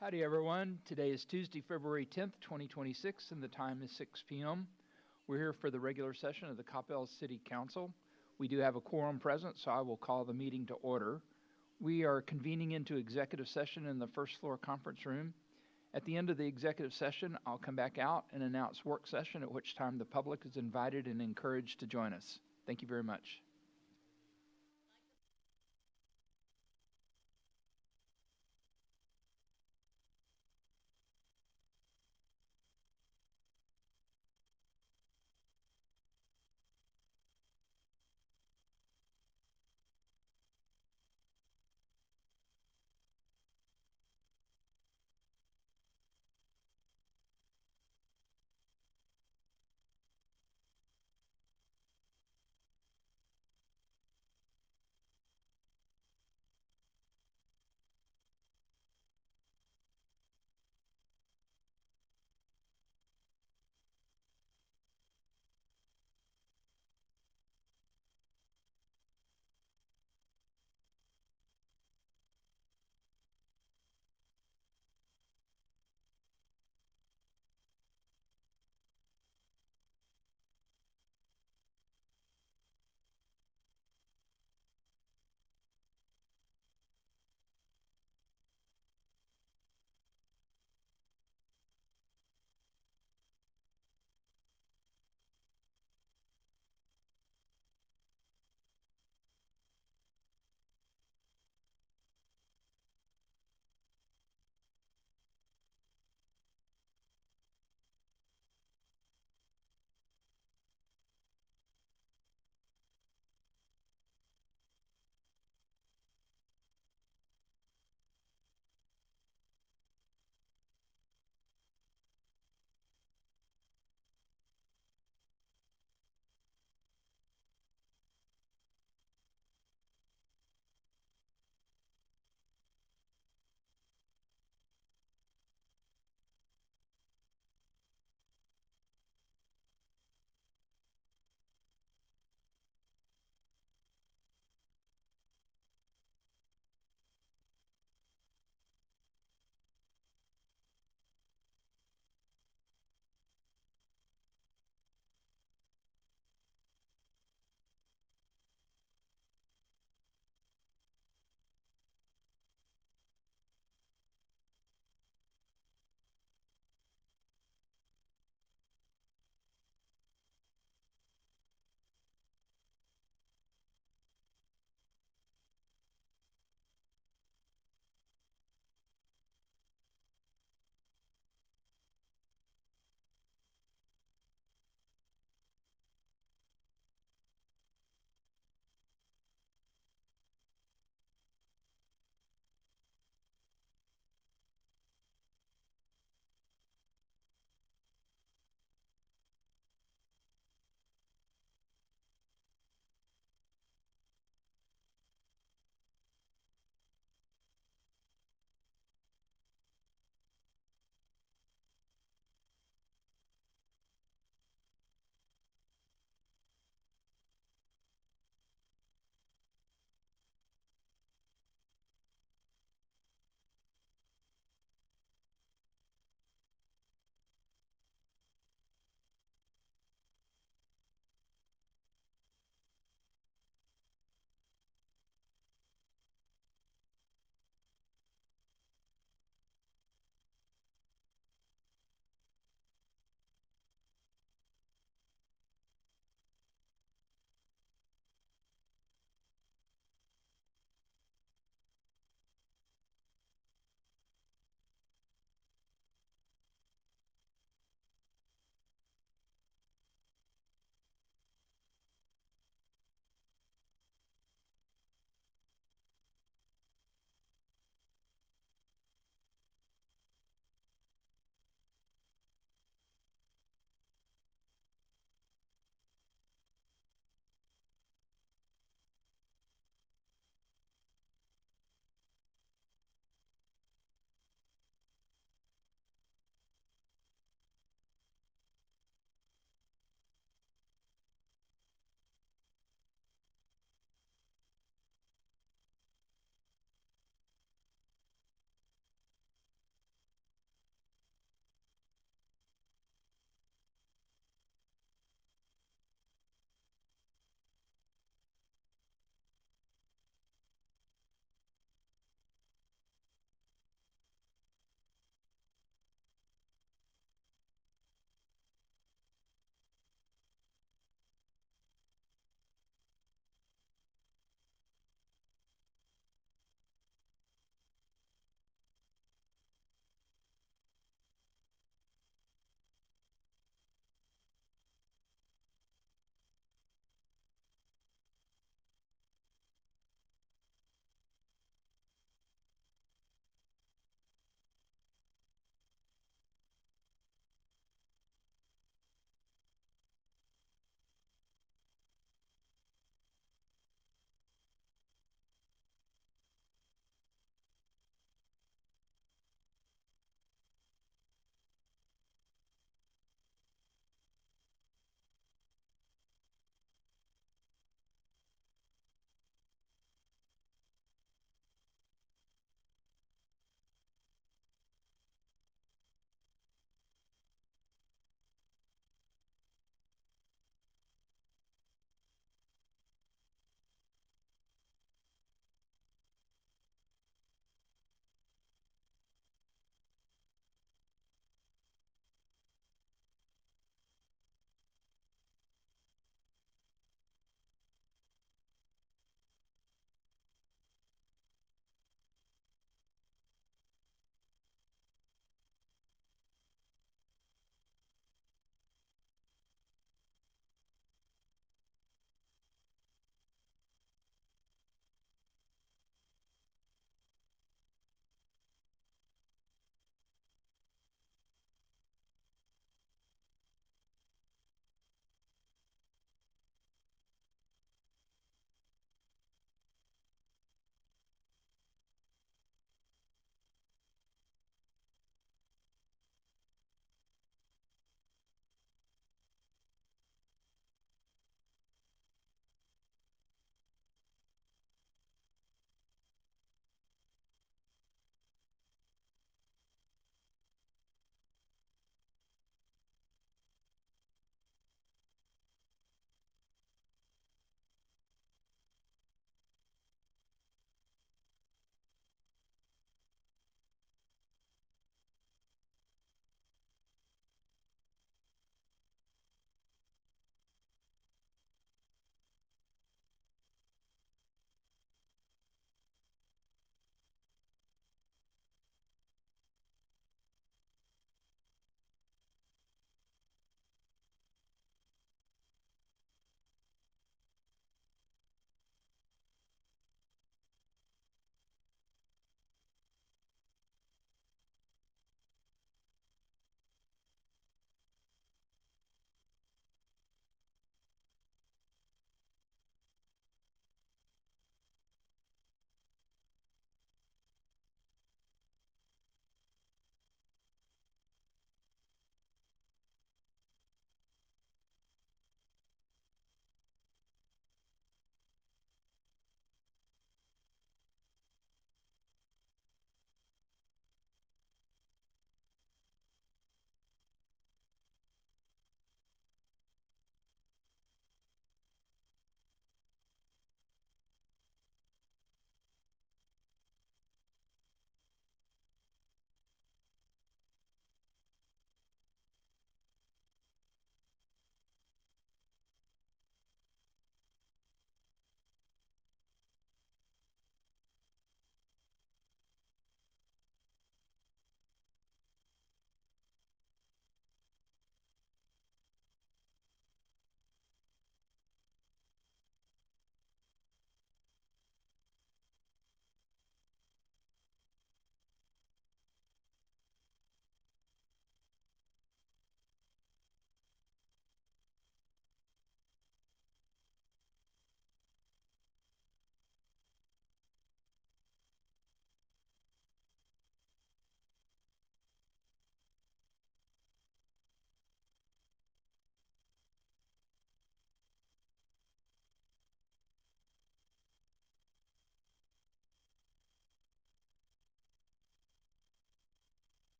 Howdy, everyone. Today is Tuesday, February 10th, 2026, and the time is 6 p.m. We're here for the regular session of the Coppell City Council. We do have a quorum present, so I will call the meeting to order. We are convening into executive session in the first floor conference room. At the end of the executive session, I'll come back out and announce work session, at which time the public is invited and encouraged to join us. Thank you very much.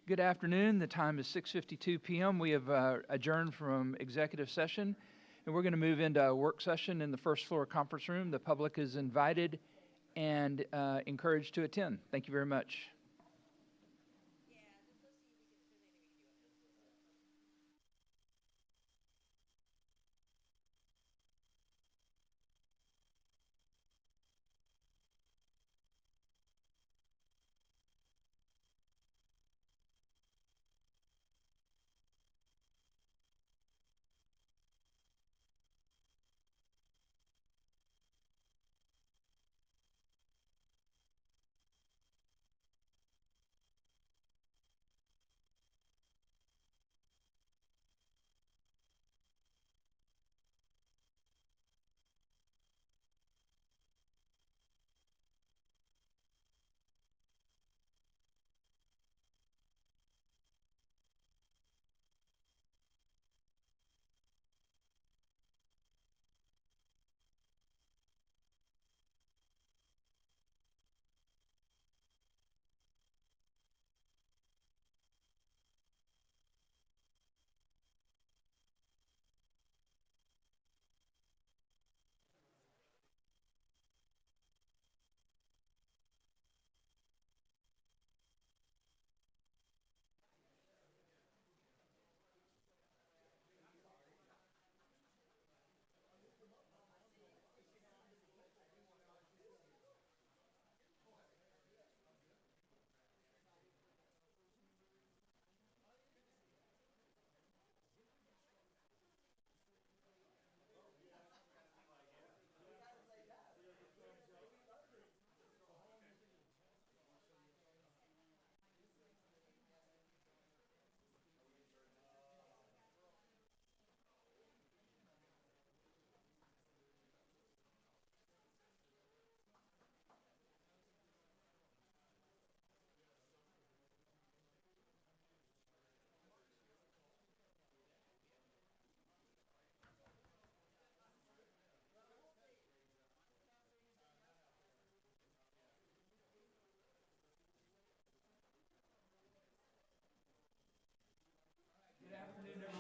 Good afternoon. The time is 6:52 p.m. We have adjourned from executive session, and we're going to move into a work session in the first floor conference room. The public is invited and encouraged to attend. Thank you very much.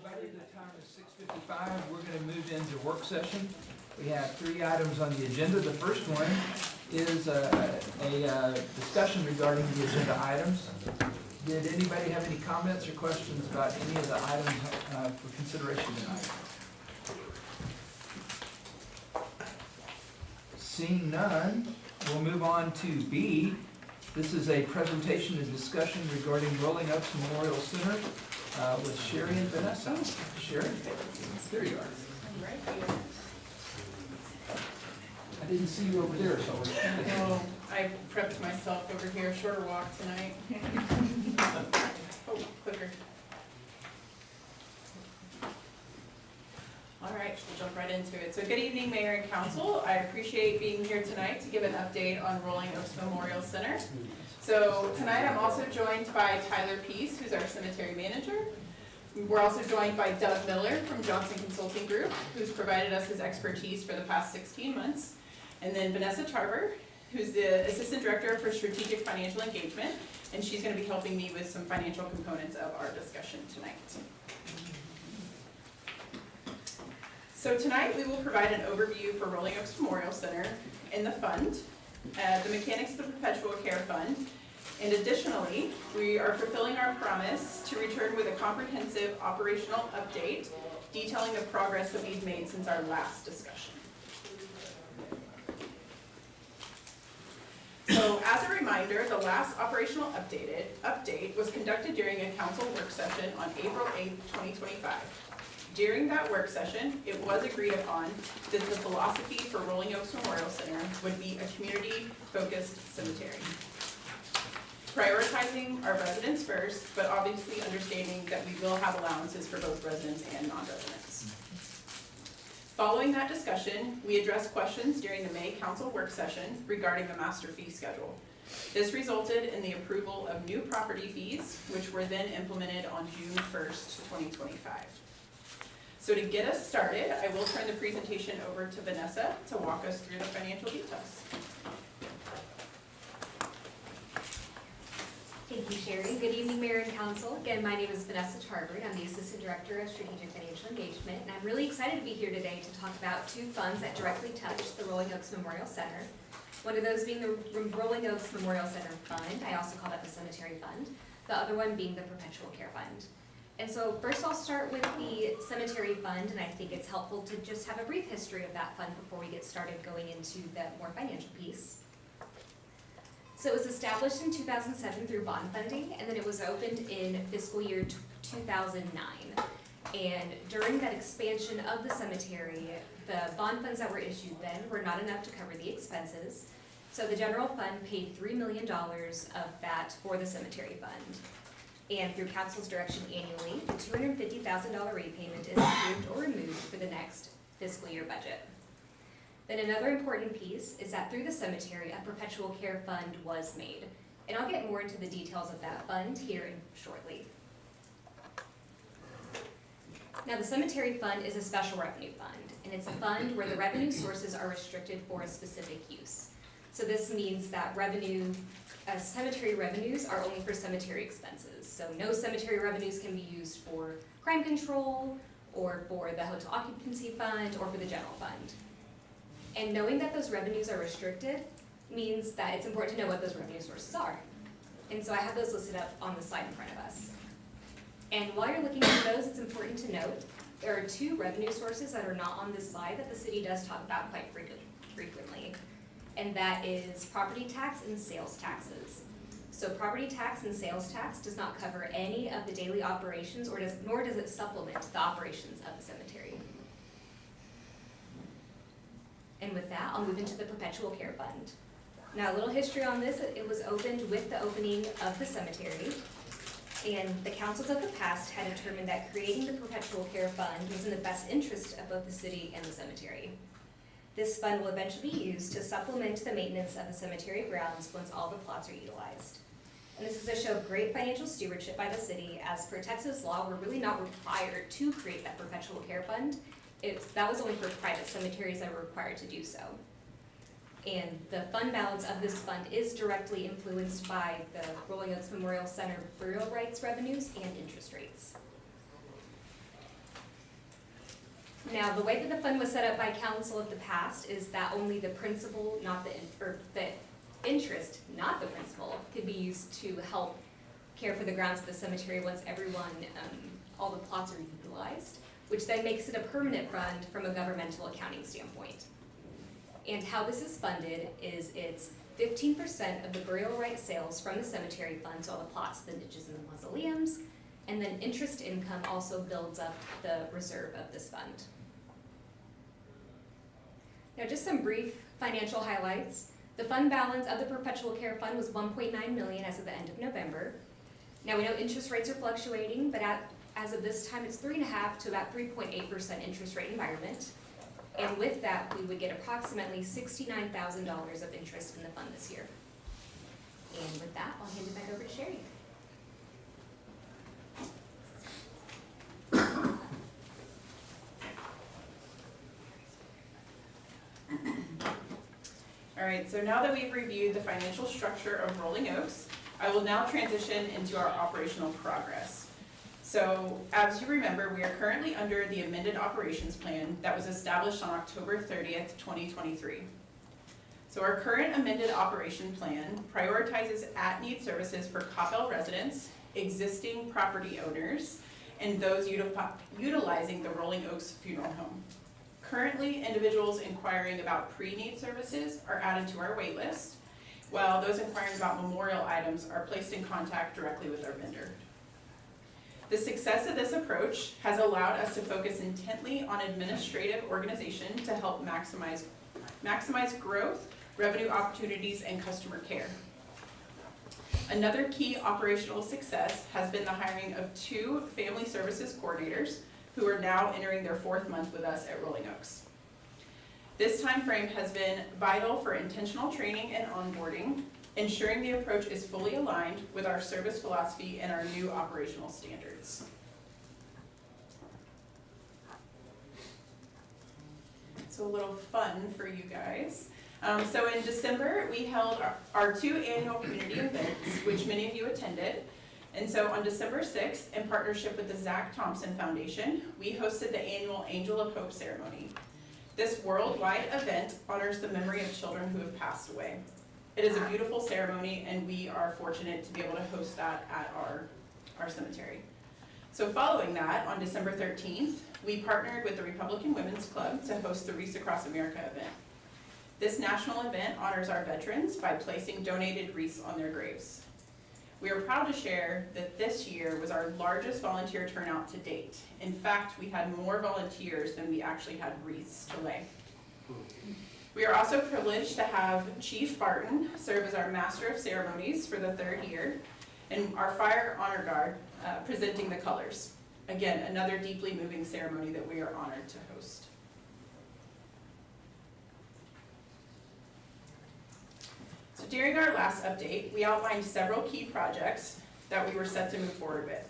Everybody, the time is 6:55. We're going to move into work session. We have 3 items on the agenda. The first one is a discussion regarding the agenda items. Did anybody have any comments or questions about any of the items for consideration tonight? Seeing none, we'll move on to B. This is a presentation and discussion regarding Rolling Oaks Memorial Center with Sherry and Vanessa. Sherry, there you are. I'm right here. I didn't see you over there, so I was trying to. Oh, I prepped myself over here, shorter walk tonight. Oh, quicker. All right, we'll jump right into it. So good evening, Mayor and Council. I appreciate being here tonight to give an update on Rolling Oaks Memorial Center. So tonight I'm also joined by Tyler Peace, who's our cemetery manager. We're also joined by Doug Miller from Johnson Consulting Group, who's provided us his expertise for the past 16 months. And then Vanessa Tarver, who's the Assistant Director for Strategic Financial Engagement, and she's going to be helping me with some financial components of our discussion tonight. So tonight we will provide an overview for Rolling Oaks Memorial Center and the fund, the mechanics of the Perpetual Care Fund, and additionally, we are fulfilling our promise to return with a comprehensive operational update detailing the progress that we've made since our last discussion. So as a reminder, the last operational update was conducted during a council work session on April 8th, 2025. During that work session, it was agreed upon that the philosophy for Rolling Oaks Memorial Center would be a community-focused cemetery. Prioritizing our residents first, but obviously understanding that we will have allowances for both residents and non-residents. Following that discussion, we addressed questions during the May Council work session regarding the master fee schedule. This resulted in the approval of new property fees, which were then implemented on June 1st, 2025. So to get us started, I will turn the presentation over to Vanessa to walk us through the financial details. Thank you, Sherry. Good evening, Mayor and Council. Again, my name is Vanessa Charbert. I'm the Assistant Director of Strategic Financial Engagement, and I'm really excited to be here today to talk about two funds that directly touch the Rolling Oaks Memorial Center. One of those being the Rolling Oaks Memorial Center Fund. I also call that the Cemetery Fund. The other one being the Perpetual Care Fund. And so first I'll start with the Cemetery Fund, and I think it's helpful to just have a brief history of that fund before we get started going into the more financial piece. So it was established in 2007 through bond funding, and then it was opened in fiscal year 2009. And during that expansion of the cemetery, the bond funds that were issued then were not enough to cover the expenses. So the general fund paid $3 million of that for the cemetery fund. And through council's direction annually, the $250,000 repayment is approved or removed for the next fiscal year budget. Then another important piece is that through the cemetery, a perpetual care fund was made. And I'll get more into the details of that fund here shortly. Now, the cemetery fund is a special revenue fund, and it's a fund where the revenue sources are restricted for a specific use. So this means that cemetery revenues are only for cemetery expenses. So no cemetery revenues can be used for crime control, or for the hotel occupancy fund, or for the general fund. And knowing that those revenues are restricted means that it's important to know what those revenue sources are. And so I have those listed up on the slide in front of us. And while you're looking at those, it's important to note there are two revenue sources that are not on this slide that the city does talk about quite frequently. And that is property tax and sales taxes. So property tax and sales tax does not cover any of the daily operations, nor does it supplement the operations of the cemetery. And with that, I'll move into the Perpetual Care Fund. Now, a little history on this: it was opened with the opening of the cemetery, and the councils of the past had determined that creating the Perpetual Care Fund was in the best interest of both the city and the cemetery. This fund will eventually be used to supplement the maintenance of the cemetery grounds once all the plots are utilized. And this is a show of great financial stewardship by the city, as per Texas law, we're really not required to create that Perpetual Care Fund. That was only for private cemeteries that were required to do so. And the fund balance of this fund is directly influenced by the Rolling Oaks Memorial Center burial rights revenues and interest rates. Now, the way that the fund was set up by council of the past is that only the principal, the interest, not the principal, could be used to help care for the grounds of the cemetery once all the plots are utilized, which then makes it a permanent fund from a governmental accounting standpoint. And how this is funded is it's 15% of the burial right sales from the cemetery fund, so all the plots, the niches, and the mausoleums, and then interest income also builds up the reserve of this fund. Now, just some brief financial highlights. The fund balance of the Perpetual Care Fund was $1.9 million as of the end of November. Now, we know interest rates are fluctuating, but as of this time, it's 3.5% to about 3.8% interest rate environment. And with that, we would get approximately $69,000 of interest in the fund this year. And with that, I'll hand it back over to Sherry. All right, so now that we've reviewed the financial structure of Rolling Oaks, I will now transition into our operational progress. So, as you remember, we are currently under the amended operations plan that was established on October 30th, 2023. So our current amended operation plan prioritizes at-need services for Coppell residents, existing property owners, and those utilizing the Rolling Oaks Funeral Home. Currently, individuals inquiring about pre-need services are added to our wait list, while those inquiring about memorial items are placed in contact directly with our vendor. The success of this approach has allowed us to focus intently on administrative organization to help maximize growth, revenue opportunities, and customer care. Another key operational success has been the hiring of 2 family services coordinators who are now entering their 4th month with us at Rolling Oaks. This time frame has been vital for intentional training and onboarding, ensuring the approach is fully aligned with our service philosophy and our new operational standards. So a little fun for you guys. So in December, we held our 2 annual community events, which many of you attended. And so on December 6th, in partnership with the Zach Thompson Foundation, we hosted the annual Angel of Hope ceremony. This worldwide event honors the memory of children who have passed away. It is a beautiful ceremony, and we are fortunate to be able to host that at our cemetery. So following that, on December 13th, we partnered with the Republican Women's Club to host the Wreaths Across America event. This national event honors our veterans by placing donated wreaths on their graves. We are proud to share that this year was our largest volunteer turnout to date. In fact, we had more volunteers than we actually had wreaths to lay. We are also privileged to have Chief Barton serve as our Master of Ceremonies for the 3rd year, and our Fire Honor Guard presenting the colors. Again, another deeply moving ceremony that we are honored to host. So during our last update, we outlined several key projects that we were set to move forward with.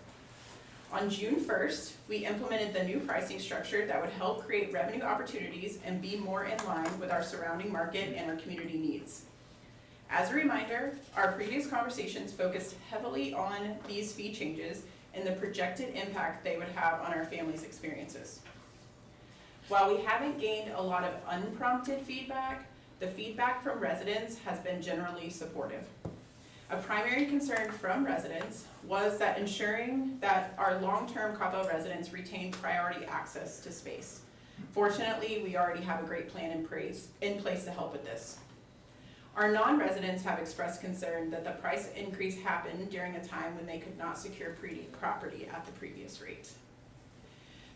On June 1st, we implemented the new pricing structure that would help create revenue opportunities and be more in line with our surrounding market and our community needs. As a reminder, our previous conversations focused heavily on these fee changes and the projected impact they would have on our families' experiences. While we haven't gained a lot of unprompted feedback, the feedback from residents has been generally supportive. A primary concern from residents was that ensuring that our long-term Coppell residents retain priority access to space. Fortunately, we already have a great plan in place to help with this. Our non-residents have expressed concern that the price increase happened during a time when they could not secure property at the previous rate.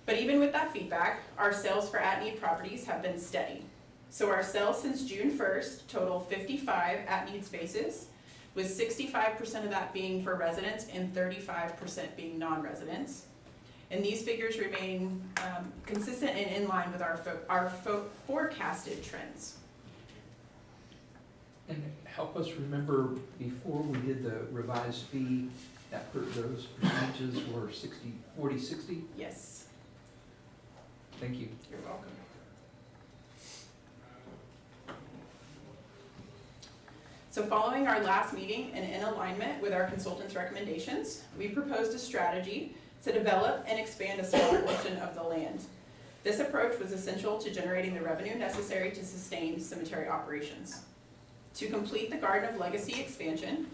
But even with that feedback, our sales for at-need properties have been steady. So our sales since June 1st total 55 at-need spaces, with 65% of that being for residents and 35% being non-residents. And these figures remain consistent and in line with our forecasted trends. And help us remember, before we did the revised fee, those percentages were 60, 40, 60? Yes, Thank you. you're welcome. So following our last meeting and in alignment with our consultant's recommendations, we proposed a strategy to develop and expand a smaller portion of the land. This approach was essential to generating the revenue necessary to sustain cemetery operations. To complete the Garden of Legacy expansion,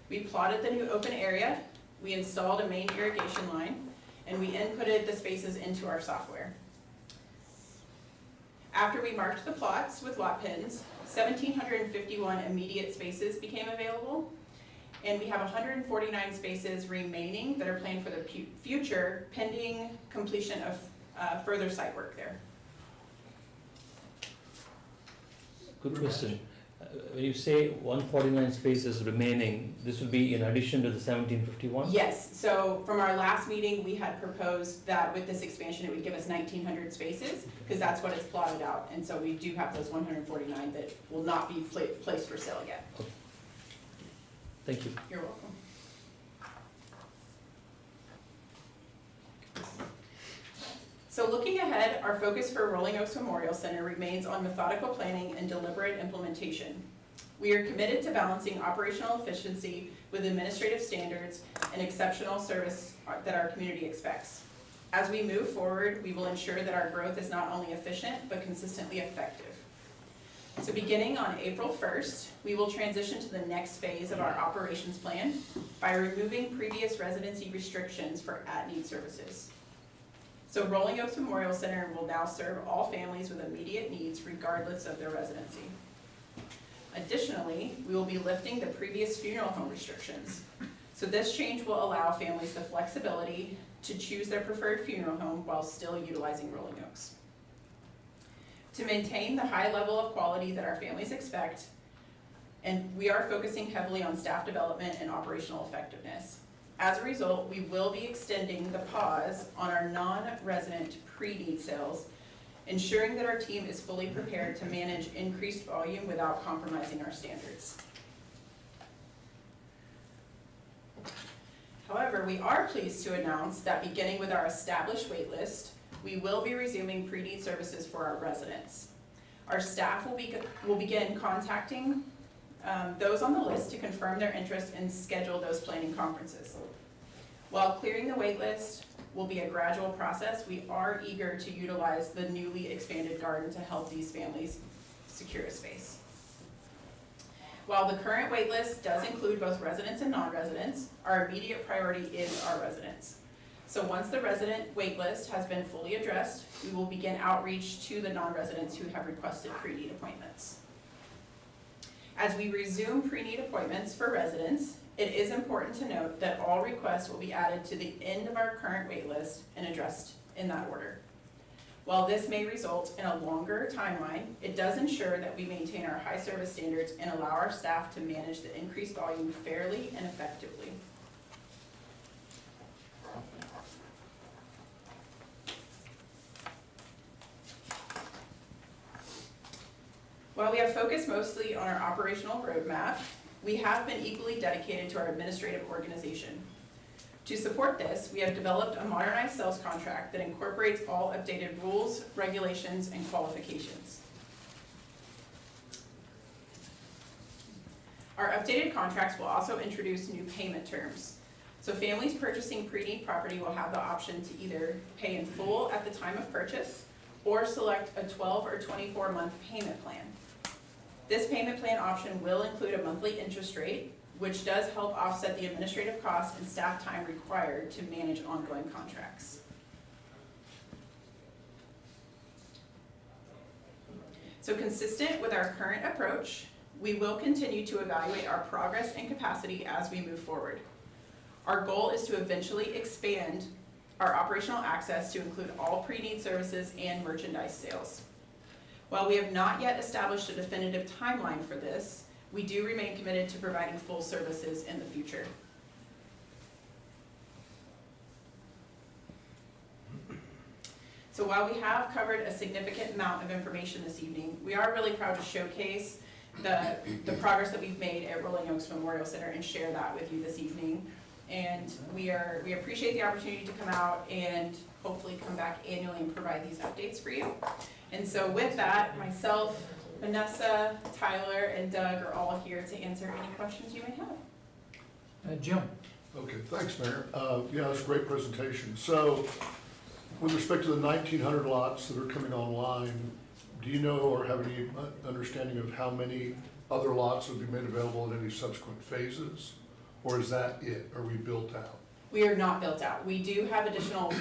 we plotted the new open area, we installed a main irrigation line, and we inputted the spaces into our software. After we marked the plots with lot pins, 1,751 immediate spaces became available, and we have 149 spaces remaining that are planned for the future, pending completion of further site work there. Good question. When you say 149 spaces remaining, this will be in addition to the 1751? Yes, so from our last meeting, we had proposed that with this expansion, it would give us 1,900 spaces, because that's what it's plotted out. And so we do have those 149 that will not be placed for sale yet. Thank you. You're welcome. So looking ahead, our focus for Rolling Oaks Memorial Center remains on methodical planning and deliberate implementation. We are committed to balancing operational efficiency with administrative standards and exceptional service that our community expects. As we move forward, we will ensure that our growth is not only efficient, but consistently effective. So beginning on April 1st, we will transition to the next phase of our operations plan by removing previous residency restrictions for at-need services. So Rolling Oaks Memorial Center will now serve all families with immediate needs regardless of their residency. Additionally, we will be lifting the previous funeral home restrictions. So this change will allow families the flexibility to choose their preferred funeral home while still utilizing Rolling Oaks. To maintain the high level of quality that our families expect, and we are focusing heavily on staff development and operational effectiveness. As a result, we will be extending the pause on our non-resident pre-need sales, ensuring that our team is fully prepared to manage increased volume without compromising our standards. However, we are pleased to announce that beginning with our established wait list, we will be resuming pre-need services for our residents. Our staff will begin contacting those on the list to confirm their interest and schedule those planning conferences. While clearing the wait list will be a gradual process, we are eager to utilize the newly expanded garden to help these families secure a space. While the current wait list does include both residents and non-residents, our immediate priority is our residents. So once the resident wait list has been fully addressed, we will begin outreach to the non-residents who have requested pre-need appointments. As we resume pre-need appointments for residents, it is important to note that all requests will be added to the end of our current wait list and addressed in that order. While this may result in a longer timeline, it does ensure that we maintain our high service standards and allow our staff to manage the increased volume fairly and effectively. While we have focused mostly on our operational roadmap, we have been equally dedicated to our administrative organization. To support this, we have developed a modernized sales contract that incorporates all updated rules, regulations, and qualifications. Our updated contracts will also introduce new payment terms. So families purchasing pre-need property will have the option to either pay in full at the time of purchase or select a 12 or 24-month payment plan. This payment plan option will include a monthly interest rate, which does help offset the administrative costs and staff time required to manage ongoing contracts. So consistent with our current approach, we will continue to evaluate our progress and capacity as we move forward. Our goal is to eventually expand our operational access to include all pre-need services and merchandise sales. While we have not yet established a definitive timeline for this, we do remain committed to providing full services in the future. So while we have covered a significant amount of information this evening, we are really proud to showcase the progress that we've made at Rolling Oaks Memorial Center and share that with you this evening. And we appreciate the opportunity to come out and hopefully come back annually and provide these updates for you. And so with that, myself, Vanessa, Tyler, and Doug are all here to answer any questions you may have. Jim? Okay, thanks, Mayor. Yeah, that's a great presentation. So, with respect to the 1,900 lots that are coming online, do you know or have any understanding of how many other lots will be made available in any subsequent phases? Or is that it? Are we built out? We are not built out. We do have additional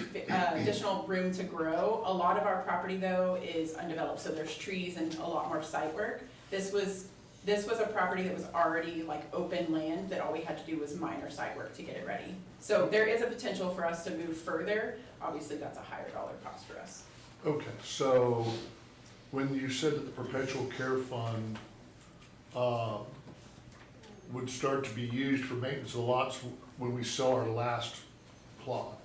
room to grow. A lot of our property though is undeveloped, so there's trees and a lot more site work. This was a property that was already like open land that all we had to do was minor site work to get it ready. So there is a potential for us to move further. Obviously that's a higher dollar cost for us. Okay, so when you said that the perpetual care fund would start to be used for maintenance of lots when we sell our last plot,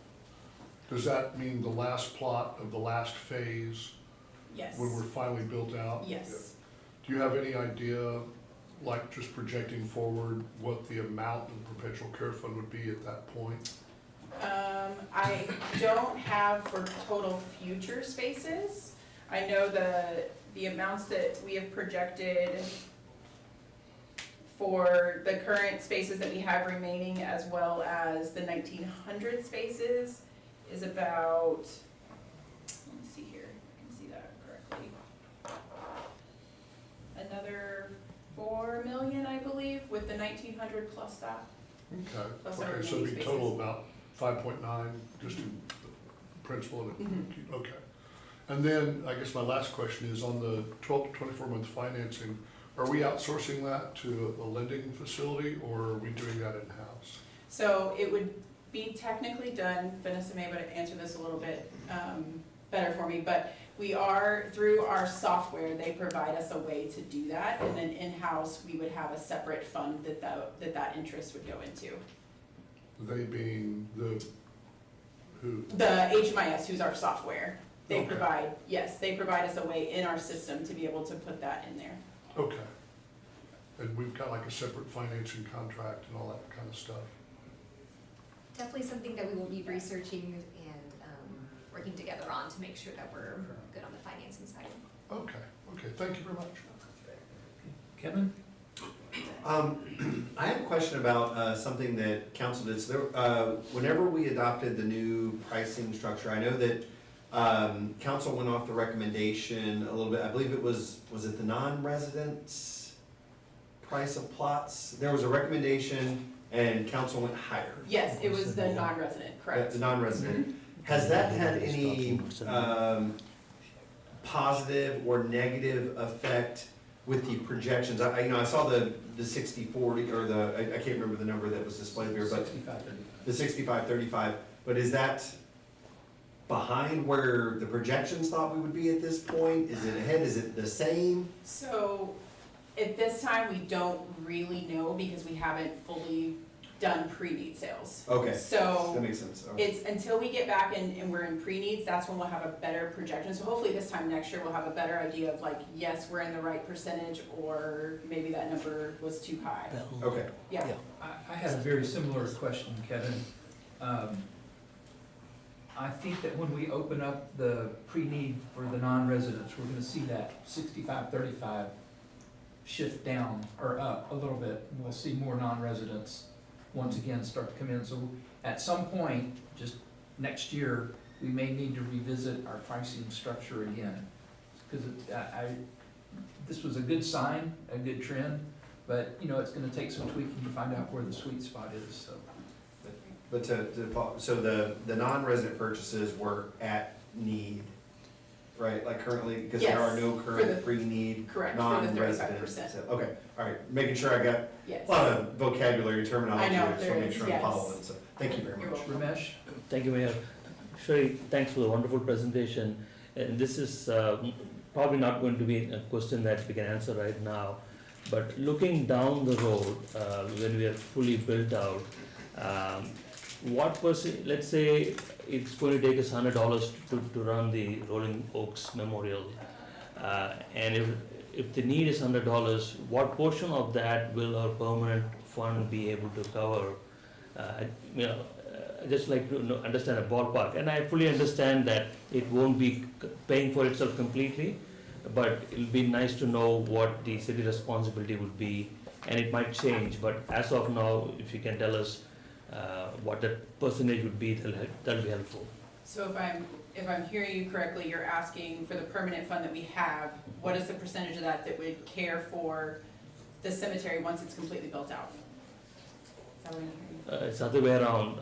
does that mean the last plot of the last phase Yes. when we're finally built out? Yes. Do you have any idea, like just projecting forward, what the amount of the perpetual care fund would be at that point? I don't have for total future spaces. I know the amounts that we have projected for the current spaces that we have remaining, as well as the 1,900 spaces, is about, let me see here, I can see that correctly. Another 4 million, I believe, with the 1,900 plus staff. Okay, Plus our okay, so remaining it'd be total about 5.9, just in principal of it. Mhm. Okay. And then, I guess my last question is on the 12 to 24-month financing, are we outsourcing that to a lending facility, or are we doing that in-house? So it would be technically done, Vanessa may be able to answer this a little bit better for me, but we are, through our software, they provide us a way to do that, and then in-house, we would have a separate fund that interest would go into. They being the, who? The HMIS, who's our software, they Okay. provide, yes, they provide us a way in our system to be able to put that in there. Okay. And we've got like a separate financing contract and all that kind of stuff. Definitely something that we will be researching and working together on to make sure that we're good on the financing side. Okay, okay, thank you very much. Kevin? I have a question about something that council did. So there, whenever we adopted the new pricing structure, I know that council went off the recommendation a little bit. I believe it was it the non-residents price of plots? There was a recommendation and council went higher. Yes, it was the non-resident, correct? The non-resident. Has that had any positive or negative effect with the projections? I saw the 60/40, or I can't remember the number that was displayed here, but 65-35. the 65/35, but is that behind where the projections thought we would be at this point? Is it ahead, is it the same? So at this time, we don't really know because we haven't fully done pre-need sales. Okay, that So makes sense. Okay. it's until we get back and we're in pre-needs, that's when we'll have a better projection. So hopefully this time next year, we'll have a better idea of like, yes, we're in the right percentage, or maybe that number was too high. Okay, Yeah. I had a very similar question, Kevin. I think that when we open up the pre-need for the non-residents, we're gonna see that 65-35 shift down or up a little bit. We'll see more non-residents once again start to come in. So at some point, just next year, we may need to revisit our pricing structure again. Because this was a good sign, a good trend, but, you know, it's gonna take some tweaking to find out where the sweet spot is, so. but so the non-resident purchases were at need, right? Like currently, because there are Yes, no for current the- pre-need Correct, for the non-resident. 35%. So, okay, all right, making sure I got Yes. a lot of vocabulary terminology. I know, just wanna there make is, sure I'm yes. following. So, thank you very You're much. welcome. Ramesh? Thank you, Mayor. Shri, thanks for the wonderful presentation. And this is probably not going to be a question that we can answer right now. But looking down the road, when we are fully built out, let's say it's going to take us $100 to run the Rolling Oaks Memorial. And if the need is $100, what portion of that will our permanent fund be able to cover? You know, I'd just like to understand a ballpark, and I fully understand that it won't be paying for itself completely, but it'll be nice to know what the city responsibility would be, and it might change, but as of now, if you can tell us what that percentage would be, that'll be helpful. So if I'm hearing you correctly, you're asking for the permanent fund that we have, what is the percentage of that would care for the cemetery once it's completely built out? Is that what I'm hearing? It's the other way around.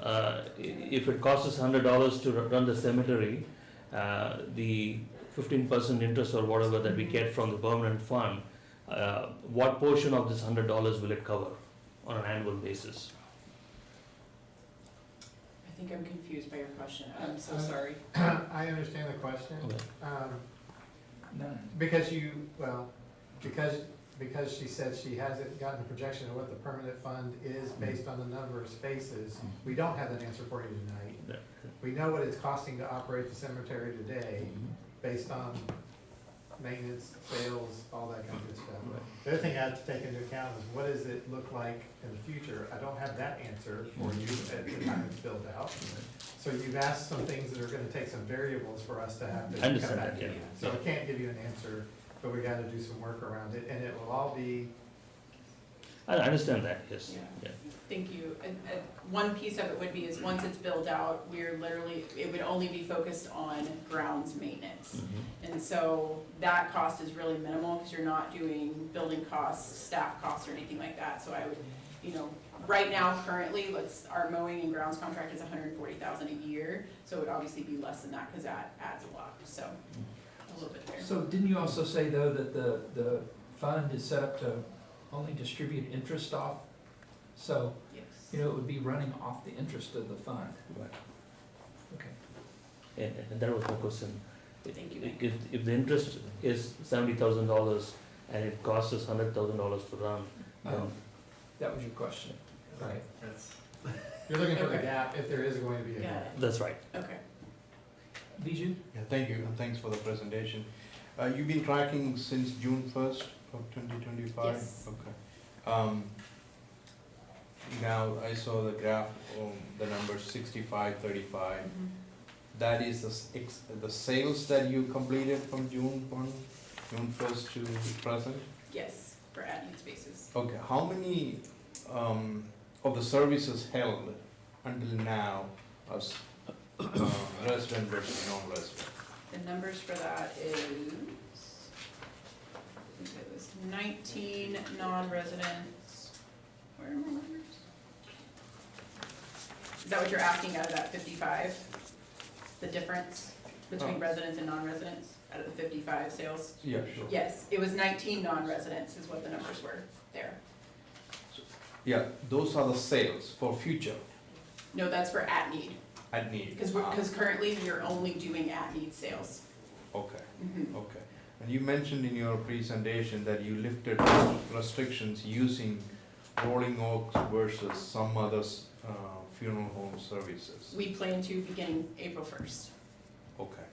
If it costs us $100 to run the cemetery, the 15% interest or whatever that we get from the permanent fund, what portion of this $100 will it cover on an annual basis? I think I'm confused by your question, I'm so sorry. I understand the question. Okay. None. Because because she said she hasn't gotten a projection of what the permanent fund is based on the number of spaces, we don't have an answer for you tonight. Yeah. We know what it's costing to operate the cemetery today, based on maintenance, sales, all that kind of good stuff. The other thing I have to take into account is what does it look like in the future? I don't have that answer for you at the time it's built out. So you've asked some things that are gonna take some variables for us to have to I come understand back that, to yeah. you. So I can't give you an answer, but we gotta do some work around it, and it will all be, I understand that, yes. Yeah. Yeah. Thank you. And one piece of it would be is once it's built out, it would only be focused on grounds maintenance. Mhm. And so that cost is really minimal because you're not doing building costs, staff costs, or anything like that. So I would, right now, currently, our mowing and grounds contract is $140,000 a year. So it would obviously be less than that because that adds a lot, so a little bit there. So didn't you also say, though, that the fund is set up to only distribute interest off? So, Yes. it would be running off the interest of the fund. Right. Okay. And that was my question. Thank you. If the interest is $70,000 and it costs us $100,000 to run, then That was your question, right? you're looking for the Okay. gap, if there is going to be a Got gap. that's right. Okay. Bijou? Yeah, thank you, and thanks for the presentation. You've been tracking since June 1st of 2025? Yes. Okay. Now, I saw the graph, the number 6535. Mhm. That is the sales that you completed from June 1 June first to present? Yes, for at-need spaces. Okay, how many of the services held until now as resident versus non-resident? The numbers for that is, I think it was 19 non-residents. Where are my numbers? Is that what you're asking out of that 55? The difference between Oh. residents and non-residents out of the 55 sales? Yeah, sure. Yes, it was 19 non-residents is what the numbers were there. Yeah, those are the sales for future No, that's for at-need, at need. because currently we're only doing at-need sales. Okay, Mhm. okay. And you mentioned in your presentation that you lifted restrictions using Rolling Oaks versus some others funeral home services. We plan to beginning April 1st. Okay.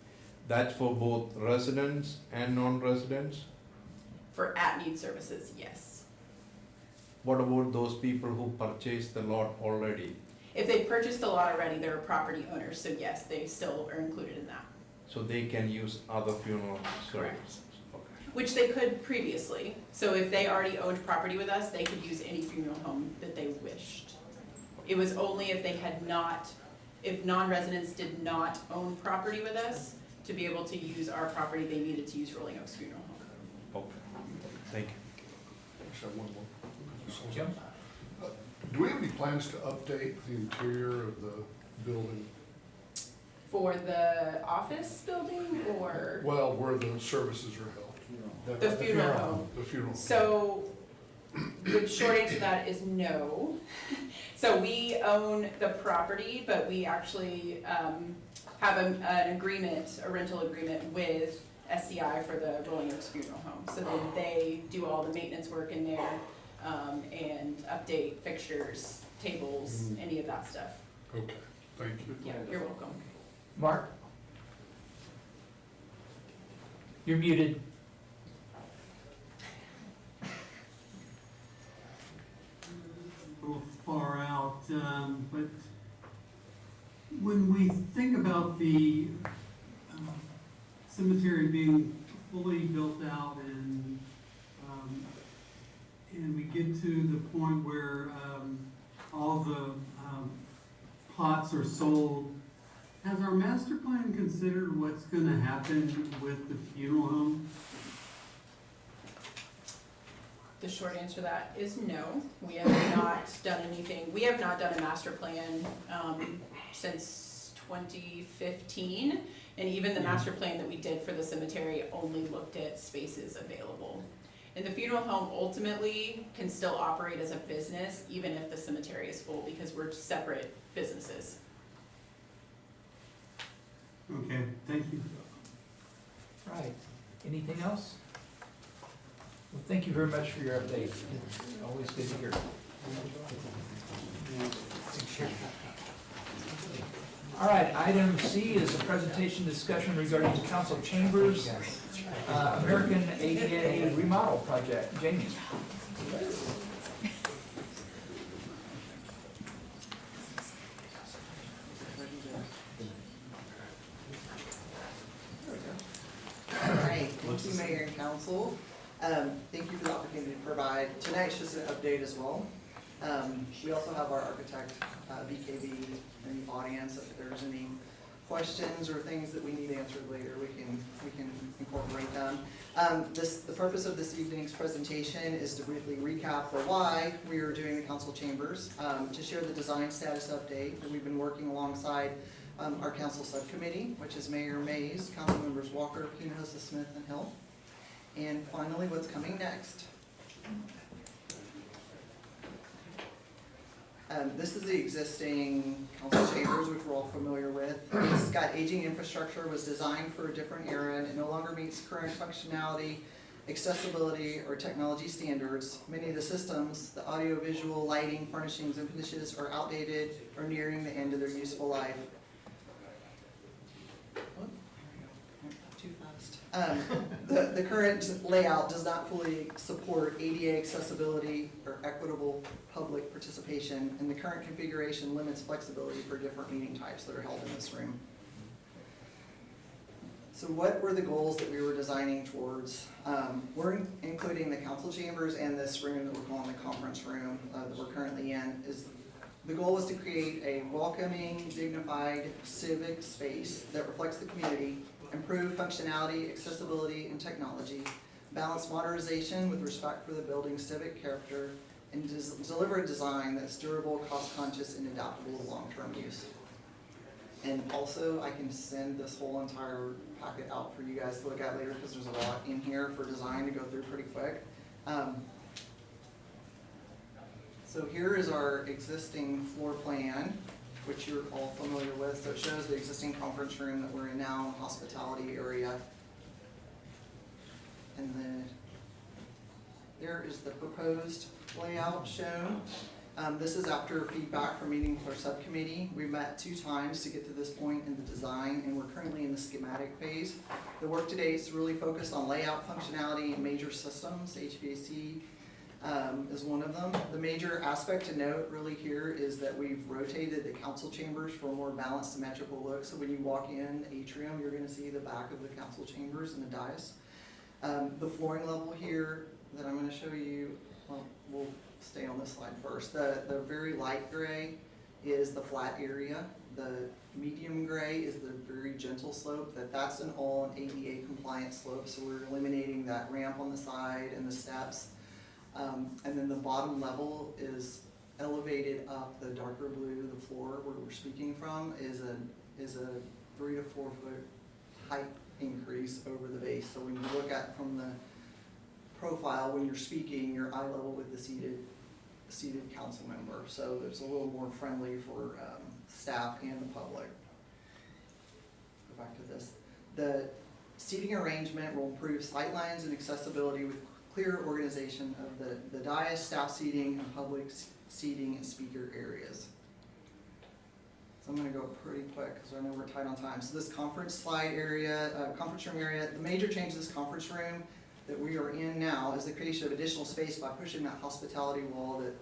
That's for both residents and non-residents? For at-need services, yes. What about those people who purchased the lot already? If they've purchased the lot already, they're property owners, so yes, they still are included in that. So they can use other funeral Correct. services? Okay. Which they could previously. So if they already owned property with us, they could use any funeral home that they wished. It was only if they had not, if non-residents did not own property with us, to be able to use our property, they needed to use Rolling Oaks Funeral Home. Okay, thank you. I just have one more. Jim? Do we have any plans to update the interior of the building? For the office building or Well, where the services are held, the funeral home? the funeral. So, the short answer to that is no. So we own the property, but we actually have an agreement, a rental agreement with SCI for the Rolling Oaks Funeral Home. So then they do all the maintenance work in there and update fixtures, tables, any of that stuff. Okay, thank you. Yeah, you're welcome. Mark? You're muted. A little far out, but when we think about the cemetery being fully built out and we get to the point where all the plots are sold, has our master plan considered what's gonna happen with the funeral home? The short answer to that is no. We have not done anything, we have not done a master plan since 2015. And even the master plan that we did for the cemetery only looked at spaces available. And the funeral home ultimately can still operate as a business even if the cemetery is full because we're separate businesses. Okay, thank you. Right. Anything else? Well, thank you very much for your update. It's always good to hear. All right, item C is a presentation discussion regarding the council chambers, American ADA remodel project. Jamie? All right, thank you, Mayor and Council. Thank you for the opportunity to provide, tonight's just an update as well. We also have our architect, BKB, in the audience. If there's any questions or things that we need answered later, we can incorporate them. The purpose of this evening's presentation is to briefly recap the why we are doing the council chambers, to share the design status update that we've been working alongside our council subcommittee, which is Mayor Mays, council members Walker, Hinojosa, Smith, and Hill. And finally, what's coming next. This is the existing council chambers, which we're all familiar with. It's got aging infrastructure, was designed for a different era, and it no longer meets current functionality, accessibility, or technology standards. Many of the systems, the audio, visual, lighting, furnishings, and finishes are outdated or nearing the end of their useful life. Too fast. The current layout does not fully support ADA accessibility or equitable public participation, and the current configuration limits flexibility for different meeting types that are held in this room. So what were the goals that we were designing towards? We're including the council chambers and this room that we're calling the conference room that we're currently in. The goal was to create a welcoming, dignified civic space that reflects the community, improve functionality, accessibility, and technology, balance modernization with respect for the building's civic character, and deliver a design that's durable, cost-conscious, and adaptable to long-term use. And also, I can send this whole entire packet out for you guys to look at later, because there's a lot in here for design to go through pretty quick. So here is our existing floor plan, which you're all familiar with. So it shows the existing conference room that we're in now, hospitality area. And then there is the proposed layout shown. This is after feedback from meeting with our subcommittee. We met 2 times to get to this point in the design, and we're currently in the schematic phase. The work today is really focused on layout functionality and major systems. HVAC is one of them. The major aspect to note really here is that we've rotated the council chambers for a more balanced, symmetrical look. So when you walk in the atrium, you're going to see the back of the council chambers and the dais. The flooring level here that I'm going to show you, well, we'll stay on this slide first. The very light gray is the flat area. The medium gray is the very gentle slope. That's an all ADA compliant slope, so we're eliminating that ramp on the side and the steps. And then the bottom level is elevated up. The darker blue, the floor where we're speaking from, is a 3 to 4 foot height increase over the base. So when you look at from the profile, when you're speaking, you're eye level with the seated council member. So it's a little more friendly for staff and the public. Go back to this. The seating arrangement will improve sight lines and accessibility with clear organization of the dais, staff seating, and public seating and speaker areas. So I'm going to go pretty quick because I know we're tight on time. So this conference room area, the major change to this conference room that we are in now is the creation of additional space by pushing that hospitality wall that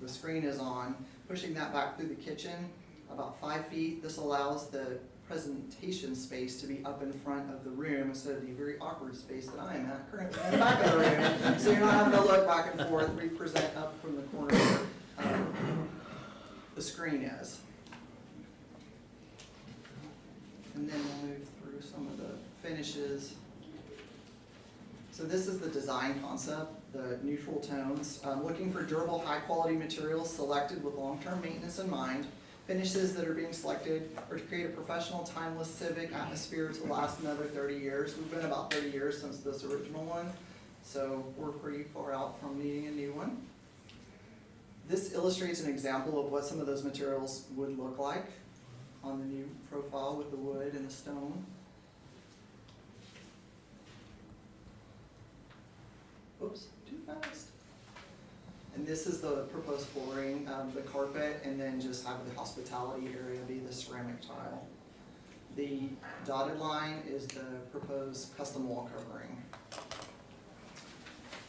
the screen is on, pushing that back through the kitchen about 5 feet. This allows the presentation space to be up in front of the room instead of the very awkward space that I am at currently in the back of the room. So you're not having to look back and forth. We present up from the corner where the screen is. And then we'll move through some of the finishes. So this is the design concept, the neutral tones. Looking for durable, high-quality materials selected with long-term maintenance in mind. Finishes that are being selected are to create a professional, timeless, civic atmosphere to last another 30 years. We've been about 30 years since this original one, so we're pretty far out from needing a new one. This illustrates an example of what some of those materials would look like on the new profile with the wood and the stone. Oops, too fast. And this is the proposed flooring, the carpet, and then just have the hospitality area be the ceramic tile. The dotted line is the proposed custom wall covering.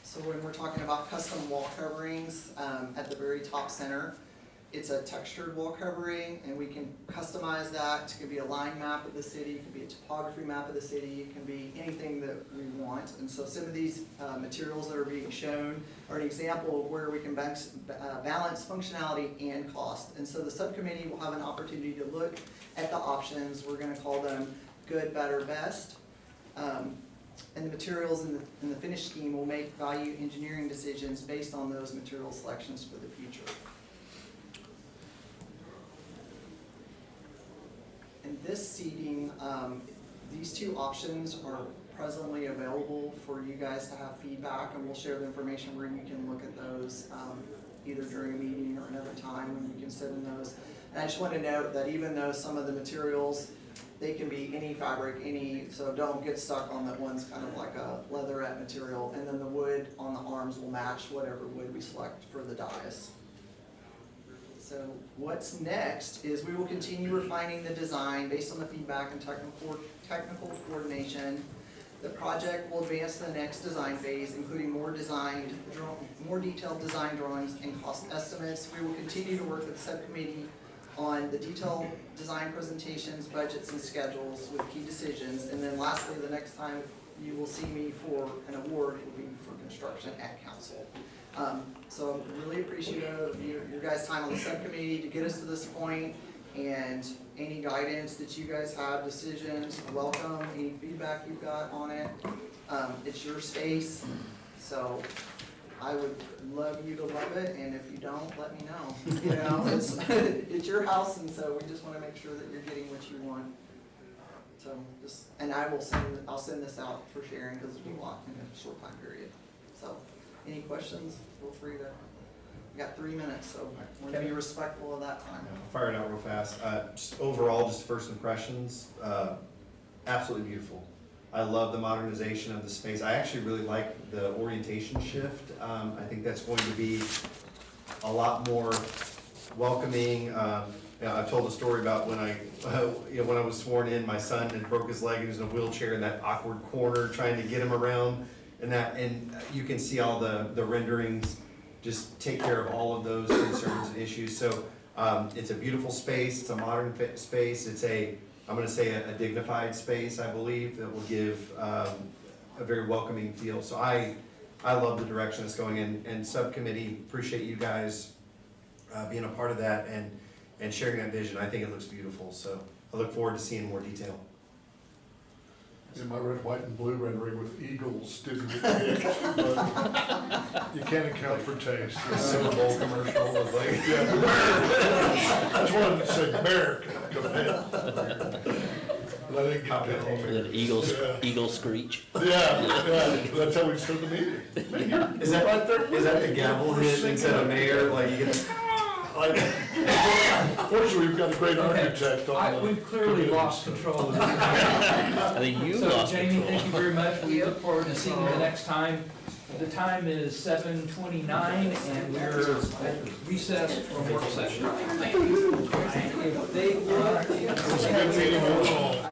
So when we're talking about custom wall coverings, at the very top center, it's a textured wall covering, and we can customize that. It could be a line map of the city, it could be a topography map of the city, it can be anything that we want. And so some of these materials that are being shown are an example of where we can balance functionality and cost. And so the subcommittee will have an opportunity to look at the options. We're going to call them good, better, best. And the materials in the finish scheme will make value engineering decisions based on those material selections for the future. And this seating, these 2 options are presently available for you guys to have feedback, and we'll share the information where you can look at those either during a meeting or another time when you can sit in those. And I just want to note that even though some of the materials, they can be any fabric, so don't get stuck on that one's kind of like a leatherette material, and then the wood on the arms will match whatever wood we select for the dais. So what's next is we will continue refining the design based on the feedback and technical coordination. The project will advance to the next design phase, including more detailed design drawings and cost estimates. We will continue to work with the subcommittee on the detailed design presentations, budgets, and schedules with key decisions. And then lastly, the next time you will see me for an award, it will be for construction at council. So I'm really appreciative of your guys' time on the subcommittee to get us to this point, and any guidance that you guys have, decisions, welcome, any feedback you've got on it. It's your space, so I would love you to love it, and if you don't, let me know. You know, it's your house, and so we just wanna make sure that you're getting what you want. So and I'll send this out for sharing, because it'll be locked in a short time period. So, any questions, feel free to, we got 3 minutes, so we're gonna be respectful of that time. I'll fire it out real fast. Just overall, just first impressions, absolutely beautiful. I love the modernization of the space. I actually really like the orientation shift. I think that's going to be a lot more welcoming. I've told a story about when when I was sworn in, my son had broke his leg and he was in a wheelchair in that awkward corner trying to get him around, and you can see all the renderings just take care of all of those concerns and issues. So it's a beautiful space, it's a modern space, it's I'm gonna say a dignified space, I believe, that will give a very welcoming feel. So I love the direction it's going in, and subcommittee, appreciate you guys being a part of that and sharing that vision. I think it looks beautiful, so I look forward to seeing more detail. In my red, white, and blue rendering with eagles didn't get picked, but you can't account for taste. The Super Bowl commercial was like, Yeah, I just wanted to say America, go ahead. But I didn't get picked. Eagle screech. Yeah, that's how we start the meeting. Is that the gavel hit instead of mayor? Like you get Fortunately, we've got a great architect on the. We've clearly lost control of this. I think you So lost Jamie, control. thank you very much. We look forward to seeing you the next time. The time is 7:29 and we're recessed from work session. If they want. It was a good meeting overall.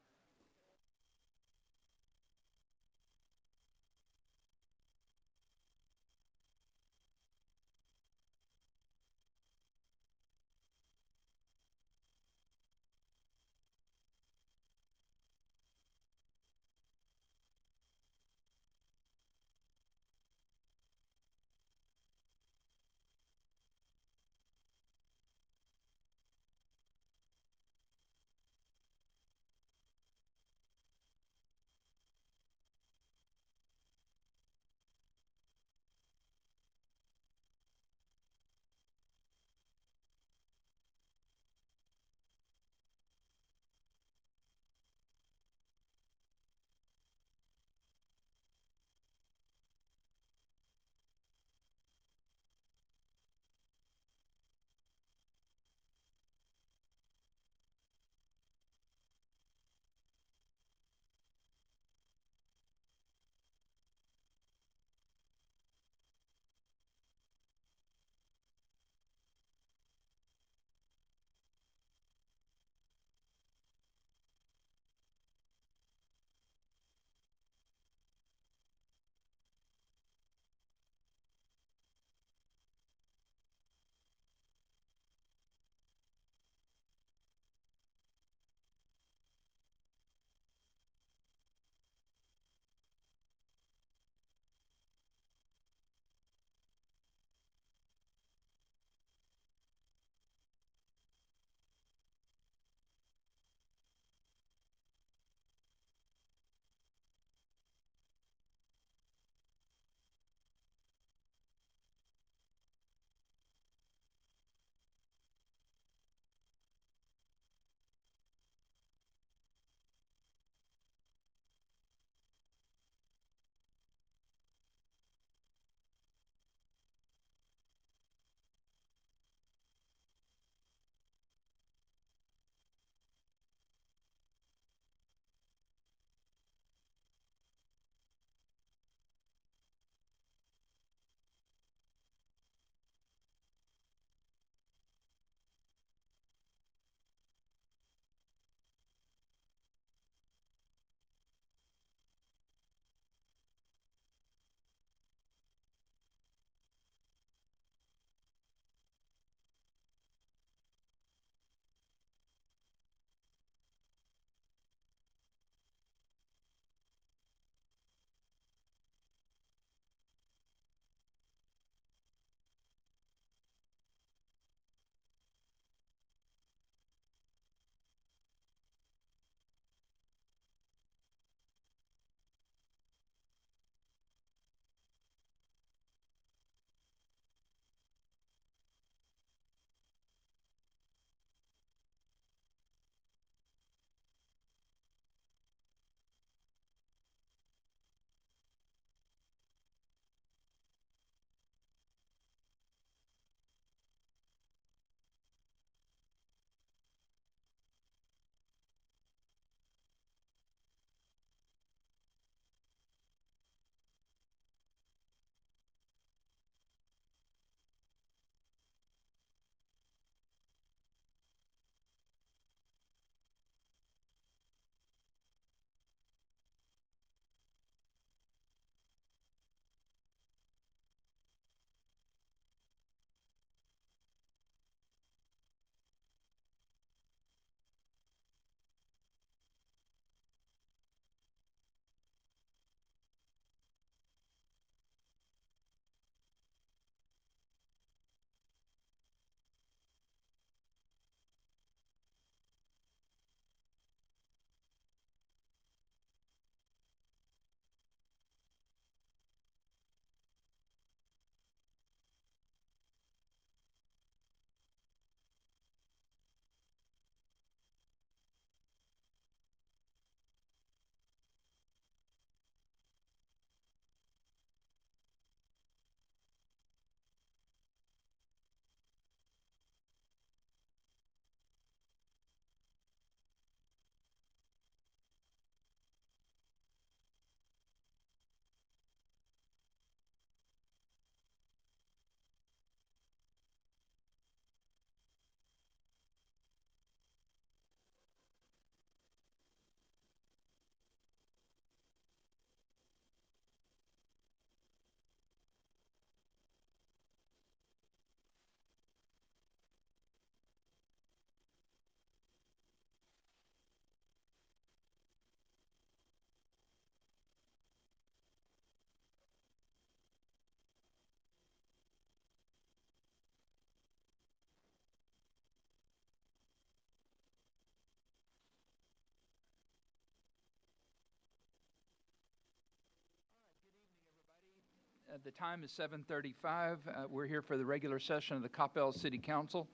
The time is 7:35. We're here for the regular session of the Coppell City Council.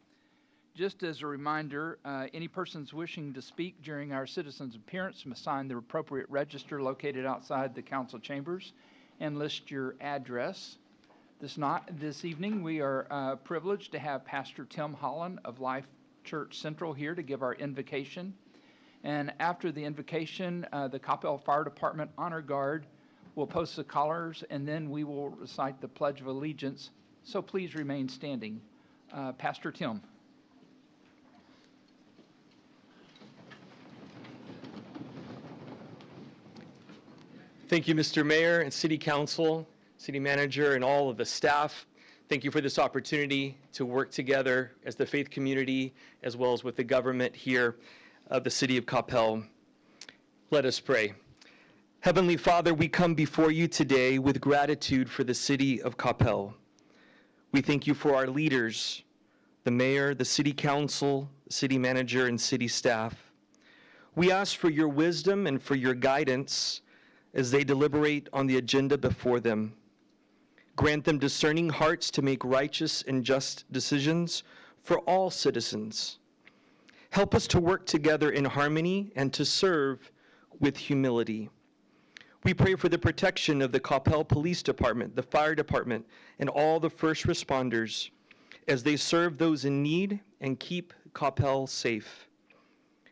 Just as a reminder, any persons wishing to speak during our citizens' appearance must sign the appropriate register located outside the council chambers and list your address. This evening, we are privileged to have Pastor Tim Holland of Life Church Central here to give our invocation. And after the invocation, the Coppell Fire Department Honor Guard will post the colors, and then we will recite the Pledge of Allegiance. So please remain standing. Pastor Tim. Thank you, Mr. Mayor and City Council, City Manager, and all of the staff. Thank you for this opportunity to work together as the faith community, as well as with the government here of the City of Coppell. Let us pray. Heavenly Father, we come before you today with gratitude for the City of Coppell. We thank you for our leaders, the Mayor, the City Council, the City Manager, and City staff. We ask for your wisdom and for your guidance as they deliberate on the agenda before them. Grant them discerning hearts to make righteous and just decisions for all citizens. Help us to work together in harmony and to serve with humility. We pray for the protection of the Coppell Police Department, the Fire Department, and all the first responders as they serve those in need and keep Coppell safe.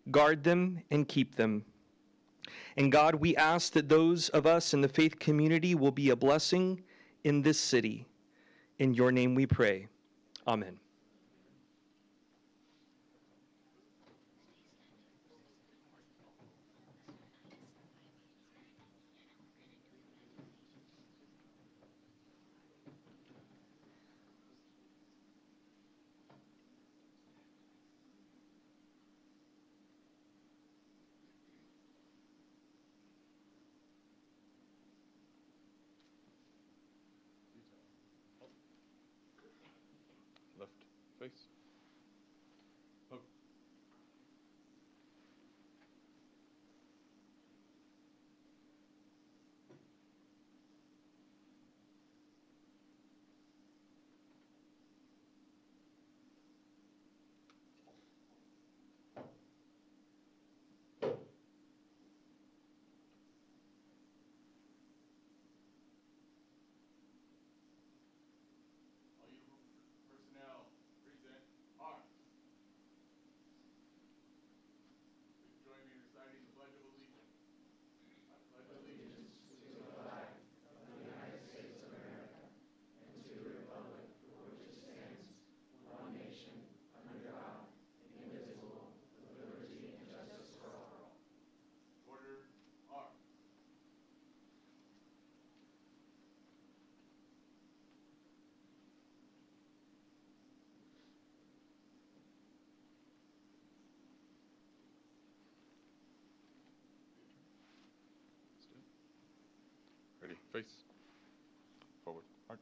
Guard them and keep them. And God, we ask that those of us in the faith community will be a blessing in this city. In your name we pray. Amen. Left face. Up. Personnel, present arms. Please join me in reciting the Pledge of Allegiance. I pledge allegiance to the flag of the United States of America and to the republic for which it stands, one nation, under God, indivisible, with liberty and justice for all. Order, arms. Ready, face. Forward, march.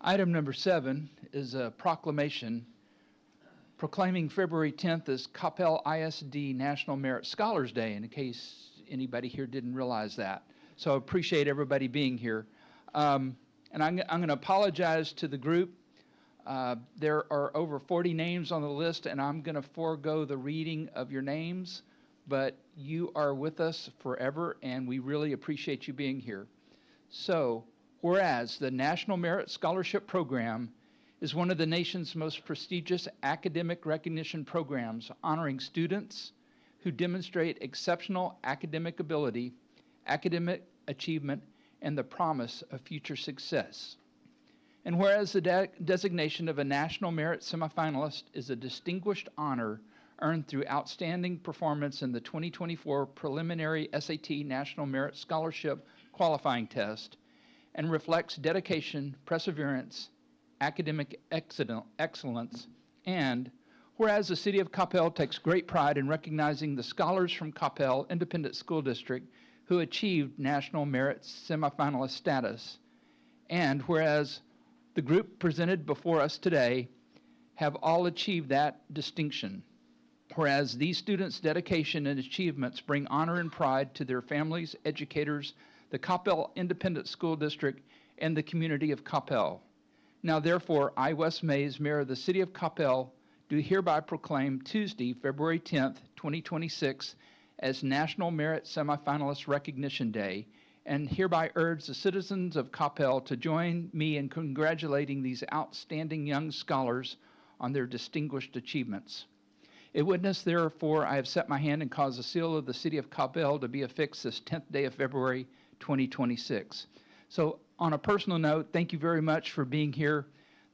Item number 7 is a proclamation proclaiming February 10th as Coppell ISD National Merit Scholars Day, in case anybody here didn't realize that. So I appreciate everybody being here. And I'm going to apologize to the group. There are over 40 names on the list, and I'm going to forego the reading of your names, but you are with us forever, and we really appreciate you being here. So, whereas the National Merit Scholarship Program is one of the nation's most prestigious academic recognition programs, honoring students who demonstrate exceptional academic ability, academic achievement, and the promise of future success. And whereas the designation of a National Merit Semifinalist is a distinguished honor earned through outstanding performance in the 2024 preliminary SAT National Merit Scholarship qualifying test and reflects dedication, perseverance, academic excellence, and whereas the City of Coppell takes great pride in recognizing the scholars from Coppell Independent School District who achieved National Merit Semifinalist status, and whereas the group presented before us today have all achieved that distinction, whereas these students' dedication and achievements bring honor and pride to their families, educators, the Coppell Independent School District, and the community of Coppell. Now therefore, I, Wes Mays, Mayor of the City of Coppell, do hereby proclaim Tuesday, February 10th, 2026, as National Merit Semifinalist Recognition Day, and hereby urge the citizens of Coppell to join me in congratulating these outstanding young scholars on their distinguished achievements. In witness, therefore, I have set my hand and caused the seal of the City of Coppell to be affixed this 10th day of February, 2026. So on a personal note, thank you very much for being here.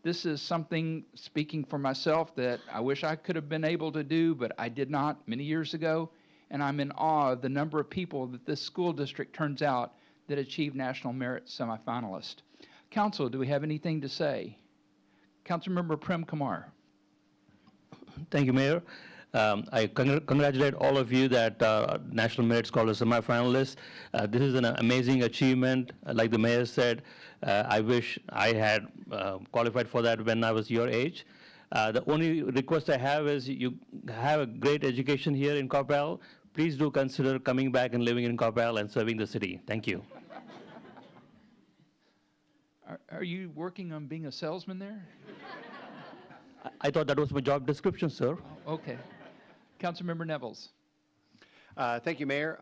This is something, speaking for myself, that I wish I could have been able to do, but I did not many years ago, and I'm in awe of the number of people that this school district turns out that achieve National Merit Semifinalist. Council, do we have anything to say? Councilmember Prem Kumar. Thank you, Mayor. I congratulate all of you that National Merit Scholar semifinalists. This is an amazing achievement. Like the mayor said, I wish I had qualified for that when I was your age. The only request I have is you have a great education here in Coppell. Please do consider coming back and living in Coppell and serving the city. Thank you. Are you working on being a salesman there? I thought that was my job description, sir. Okay. Councilmember Nevels. Thank you, Mayor.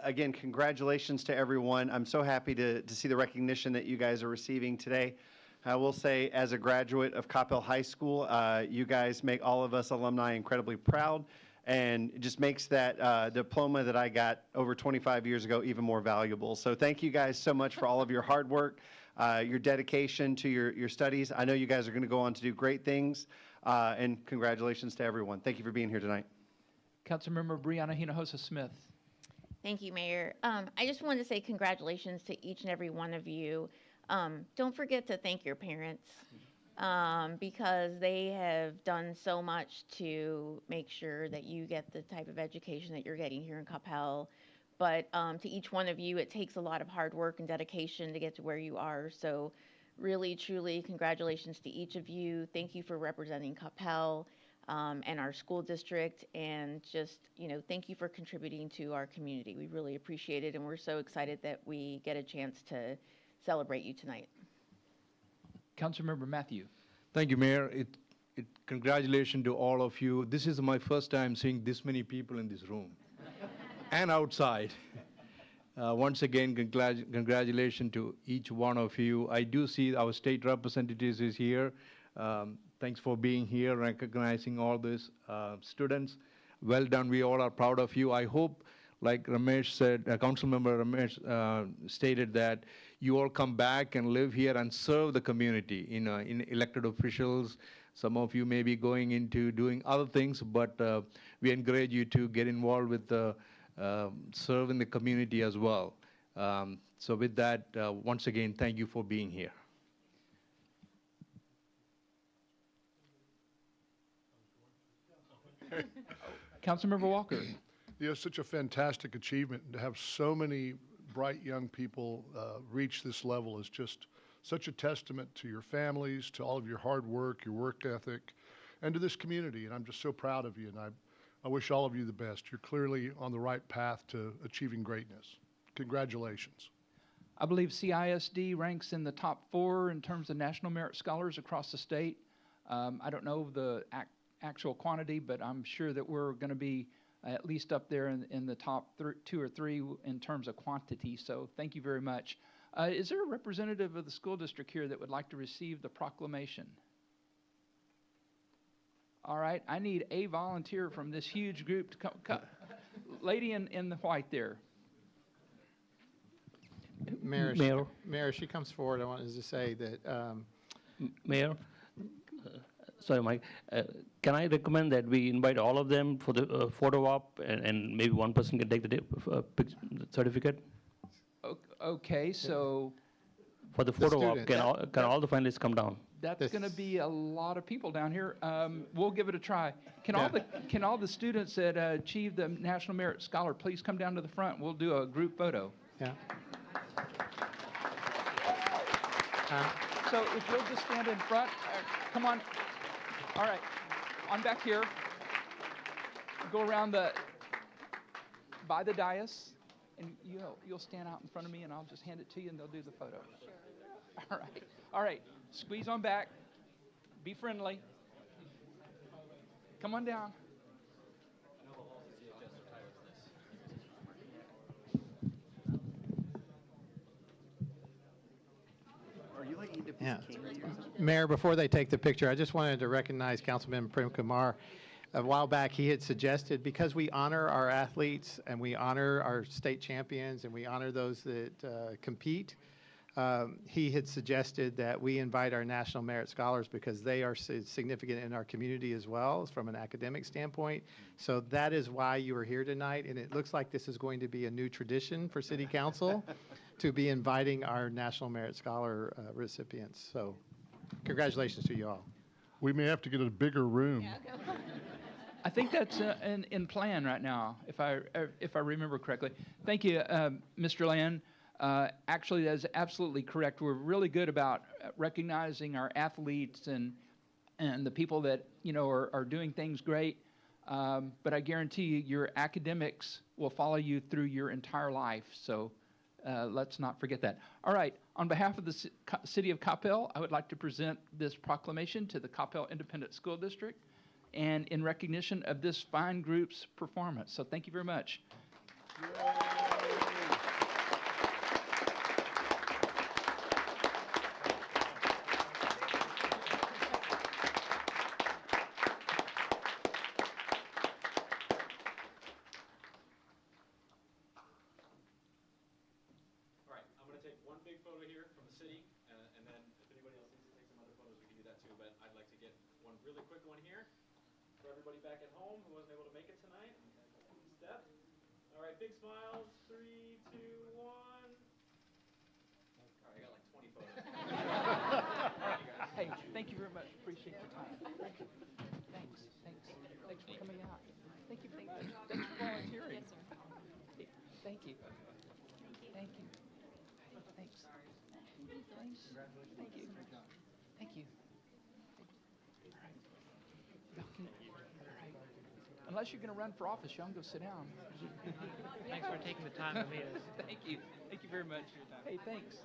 Again, congratulations to everyone. I'm so happy to see the recognition that you guys are receiving today. I will say, as a graduate of Coppell High School, you guys make all of us alumni incredibly proud, and it just makes that diploma that I got over 25 years ago even more valuable. So thank you guys so much for all of your hard work, your dedication to your studies. I know you guys are going to go on to do great things, and congratulations to everyone. Thank you for being here tonight. Councilmember Brianna Hinojosa-Smith. Thank you, Mayor. I just wanted to say congratulations to each and every one of you. Don't forget to thank your parents because they have done so much to make sure that you get the type of education that you're getting here in Coppell. But to each one of you, it takes a lot of hard work and dedication to get to where you are. So really, truly, congratulations to each of you. Thank you for representing Coppell and our school district, and just, thank you for contributing to our community. We really appreciate it, and we're so excited that we get a chance to celebrate you tonight. Councilmember Matthew. Thank you, Mayor. Congratulations to all of you. This is my first time seeing this many people in this room and outside. Once again, congratulations to each one of you. I do see our state representatives is here. Thanks for being here, recognizing all these students. Well done. We all are proud of you. I hope, like Ramesh said, Councilmember Ramesh stated, that you all come back and live here and serve the community in elected officials. Some of you may be going into doing other things, but we encourage you to get involved with serving the community as well. So with that, once again, thank you for being here. Councilmember Walker. Yeah, such a fantastic achievement, and to have so many bright young people reach this level is just such a testament to your families, to all of your hard work, your work ethic, and to this community. And I'm just so proud of you, and I wish all of you the best. You're clearly on the right path to achieving greatness. Congratulations. I believe CISD ranks in the top 4 in terms of National Merit Scholars across the state. I don't know the actual quantity, but I'm sure that we're going to be at least up there in the top 2 or 3 in terms of quantity. So thank you very much. Is there a representative of the school district here that would like to receive the proclamation? All right, I need a volunteer from this huge group to come. Lady in the white there. Mayor, she comes forward. I wanted to say that Mayor, sorry, Mike, can I recommend that we invite all of them for the photo op, and maybe one person can take the certificate? Okay, so For the photo op, can all the finalists come down? that's going to be a lot of people down here. We'll give it a try. Can all the students that achieve the National Merit Scholar please come down to the front? We'll do a group photo. Yeah. So if you'll just stand in front, come on. All right, on back here. Go around by the dais, and you'll stand out in front of me, and I'll just hand it to you, and they'll do the photo. Sure. All right. Squeeze on back. Be friendly. Come on down. Yeah. Mayor, before they take the picture, I just wanted to recognize Councilman Prem Kumar. A while back, he had suggested, because we honor our athletes and we honor our state champions and we honor those that compete, he had suggested that we invite our National Merit Scholars because they are significant in our community as well from an academic standpoint. So that is why you are here tonight, and it looks like this is going to be a new tradition for City Council to be inviting our National Merit Scholar recipients. So congratulations to you all. We may have to get a bigger room. I think that's in plan right now, if I remember correctly. Thank you, Mr. Land. Actually, that is absolutely correct. We're really good about recognizing our athletes and the people that are doing things great. But I guarantee you, your academics will follow you through your entire life. So let's not forget that. All right. On behalf of the City of Coppell, I would like to present this proclamation to the Coppell Independent School District, and in recognition of this fine group's performance. So thank you very much. All right, I'm going to take one big photo here from the city, and then if anybody else needs to take some other photos, we can do that too. But I'd like to get one really quick one here for everybody back at home who wasn't able to make it tonight. Step. All right, big smiles. 3, 2, 1. All right, I got like 20 photos. Hey, thank you very much. Appreciate your time. Thanks. Thanks for coming out. Thank you very much. Thanks for volunteering. Yes, sir. Thank you. Thank you. Thanks. Thanks. Thank you. Thank you. All right. Unless you're going to run for office, y'all can go sit down. Thanks for taking the time to meet us. Thank you. Thank you very much. Hey, thanks.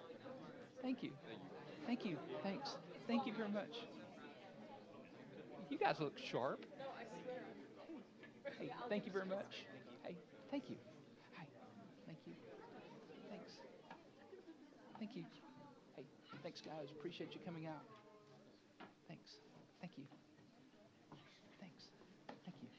Thank you. Thank you. Thanks. Thank you very much. You guys look sharp. Hey, thank you very much. Hey, thank you. Hi. Thank you. Thanks. Thank you. Hey, thanks, guys. Appreciate you coming out. Thanks. Thank you. Thanks. Thank you.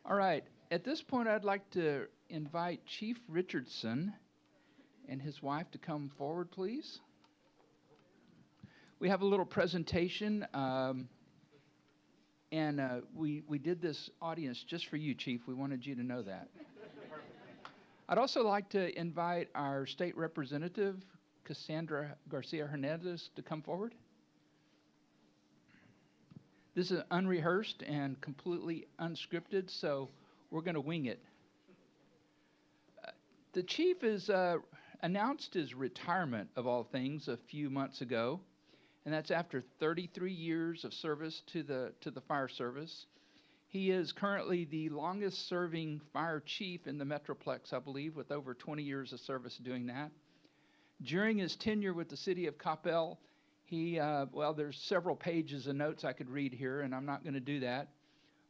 All right. At this point, I'd like to invite Chief Richardson and his wife to come forward, please. We have a little presentation, and we did this audience just for you, Chief. We wanted you to know that. I'd also like to invite our state representative, Cassandra Garcia Hernandez, to come forward. This is unrehearsed and completely unscripted, so we're going to wing it. The chief has announced his retirement, of all things, a few months ago, and that's after 33 years of service to the fire service. He is currently the longest-serving fire chief in the Metroplex, I believe, with over 20 years of service doing that. During his tenure with the city of Coppell, there's several pages of notes I could read here, and I'm not going to do that.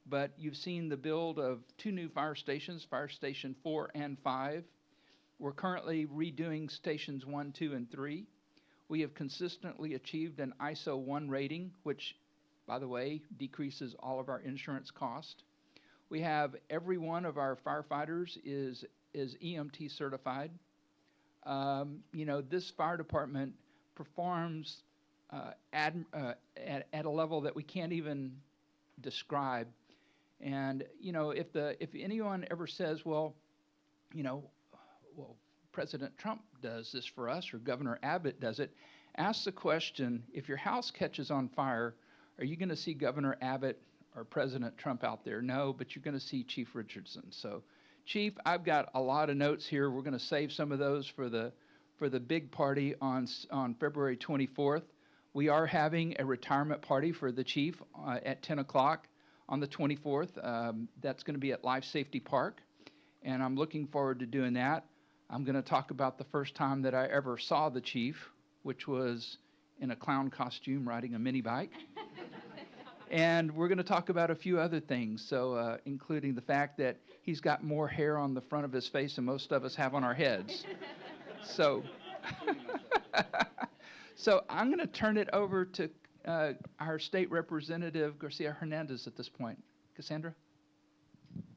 But you've seen the build of 2 new fire stations, Fire Station 4 and 5. We're currently redoing stations 1, 2, and 3. We have consistently achieved an ISO 1 rating, which, by the way, decreases all of our insurance cost. We have every one of our firefighters is EMT certified. You know, this fire department performs at a level that we can't even describe. And you know, if anyone ever says, well, you know, well, President Trump does this for us or Governor Abbott does it, ask the question, if your house catches on fire, are you going to see Governor Abbott or President Trump out there? No, but you're going to see Chief Richardson. So, Chief, I've got a lot of notes here. We're going to save some of those for the big party on February 24th. We are having a retirement party for the chief at 10 o'clock on the 24th. That's going to be at Life Safety Park, and I'm looking forward to doing that. I'm going to talk about the first time that I ever saw the chief, which was in a clown costume riding a mini bike. And we're going to talk about a few other things, so including the fact that he's got more hair on the front of his face than most of us have on our heads. So, so I'm going to turn it over to our state representative, Garcia Hernandez, at this point. Cassandra?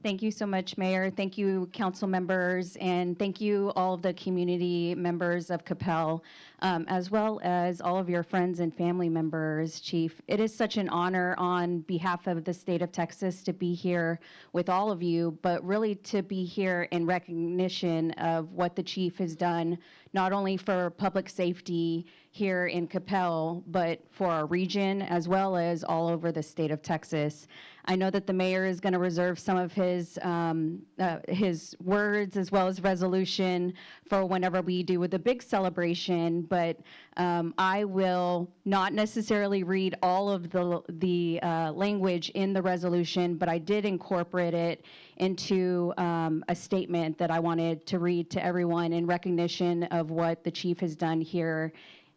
Thank you so much, Mayor. Thank you, council members, and thank you all of the community members of Capel, as well as all of your friends and family members, Chief. It is such an honor on behalf of the state of Texas to be here with all of you, but really to be here in recognition of what the Chief has done, not only for public safety here in Capel, but for our region, as well as all over the state of Texas. I know that the mayor is going to reserve some of his words as well as resolution for whenever we do with the big celebration, but I will not necessarily read all of the language in the resolution, but I did incorporate it into a statement that I wanted to read to everyone in recognition of what the chief has done here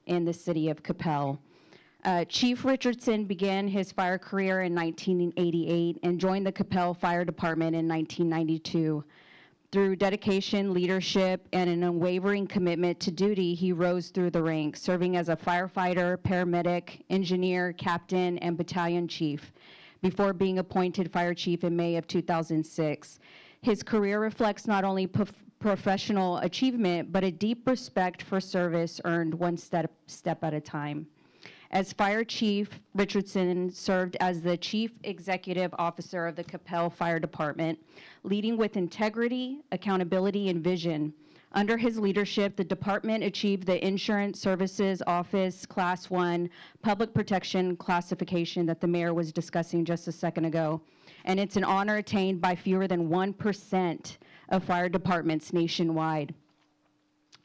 in the city of Capel. Chief Richardson began his fire career in 1988 and joined the Capel Fire Department in 1992. Through dedication, leadership, and an unwavering commitment to duty, he rose through the ranks, serving as a firefighter, paramedic, engineer, captain, and battalion chief, before being appointed fire chief in May of 2006. His career reflects not only professional achievement, but a deep respect for service earned one step at a time. As Fire Chief, Richardson served as the Chief Executive Officer of the Capel Fire Department, leading with integrity, accountability, and vision. Under his leadership, the department achieved the Insurance Services Office Class 1 Public Protection classification that the mayor was discussing just a second ago. And it's an honor attained by fewer than 1% of fire departments nationwide,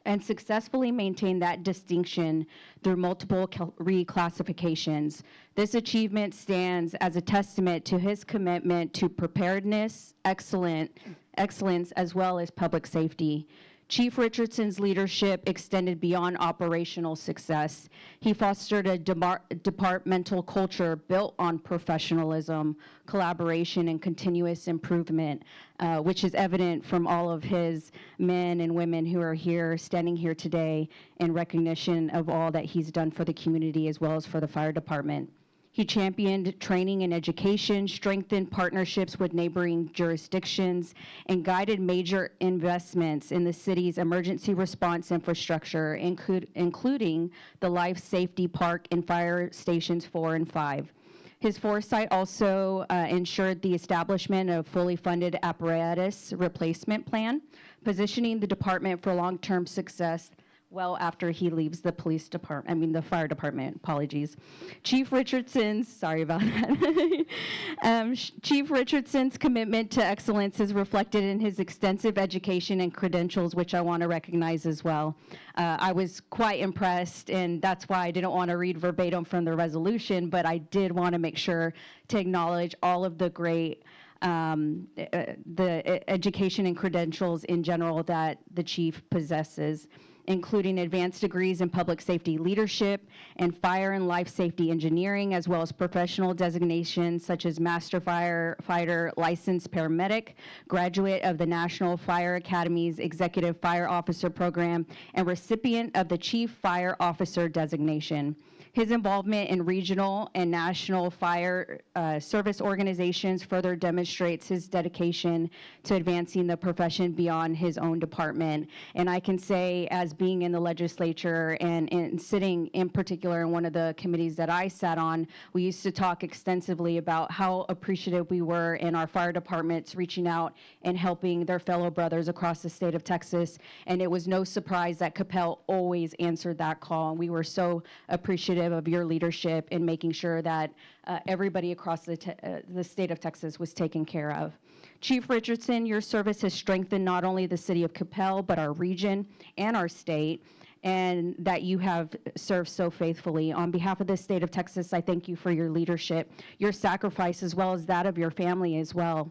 and successfully maintained that distinction through multiple reclassifications. This achievement stands as a testament to his commitment to preparedness, excellence, as well as public safety. Chief Richardson's leadership extended beyond operational success. He fostered a departmental culture built on professionalism, collaboration, and continuous improvement, which is evident from all of his men and women who are here, standing here today in recognition of all that he's done for the community as well as for the fire department. He championed training and education, strengthened partnerships with neighboring jurisdictions, and guided major investments in the city's emergency response infrastructure, including the Life Safety Park and Fire Stations 4 and 5. His foresight also ensured the establishment of fully funded apparatus replacement plan, positioning the department for long-term success well after he leaves the the fire department, apologies. Chief Richardson's, sorry about that. Chief Richardson's commitment to excellence is reflected in his extensive education and credentials, which I want to recognize as well. I was quite impressed, and that's why I didn't want to read verbatim from the resolution, but I did want to make sure to acknowledge all of the great the education and credentials in general that the chief possesses. including advanced degrees in public safety leadership and fire and life safety engineering, as well as professional designations such as Master Firefighter Licensed Paramedic, graduate of the National Fire Academy's Executive Fire Officer Program, and recipient of the Chief Fire Officer designation. His involvement in regional and national fire service organizations further demonstrates his dedication to advancing the profession beyond his own department. And I can say, as being in the legislature and sitting in particular in one of the committees that I sat on, we used to talk extensively about how appreciative we were in our fire departments reaching out and helping their fellow brothers across the state of Texas. And it was no surprise that Capel always answered that call. And we were so appreciative of your leadership in making sure that everybody across the state of Texas was taken care of. Chief Richardson, your service has strengthened not only the city of Capel, but our region and our state, and that you have served so faithfully. On behalf of the state of Texas, I thank you for your leadership, your sacrifice, as well as that of your family as well.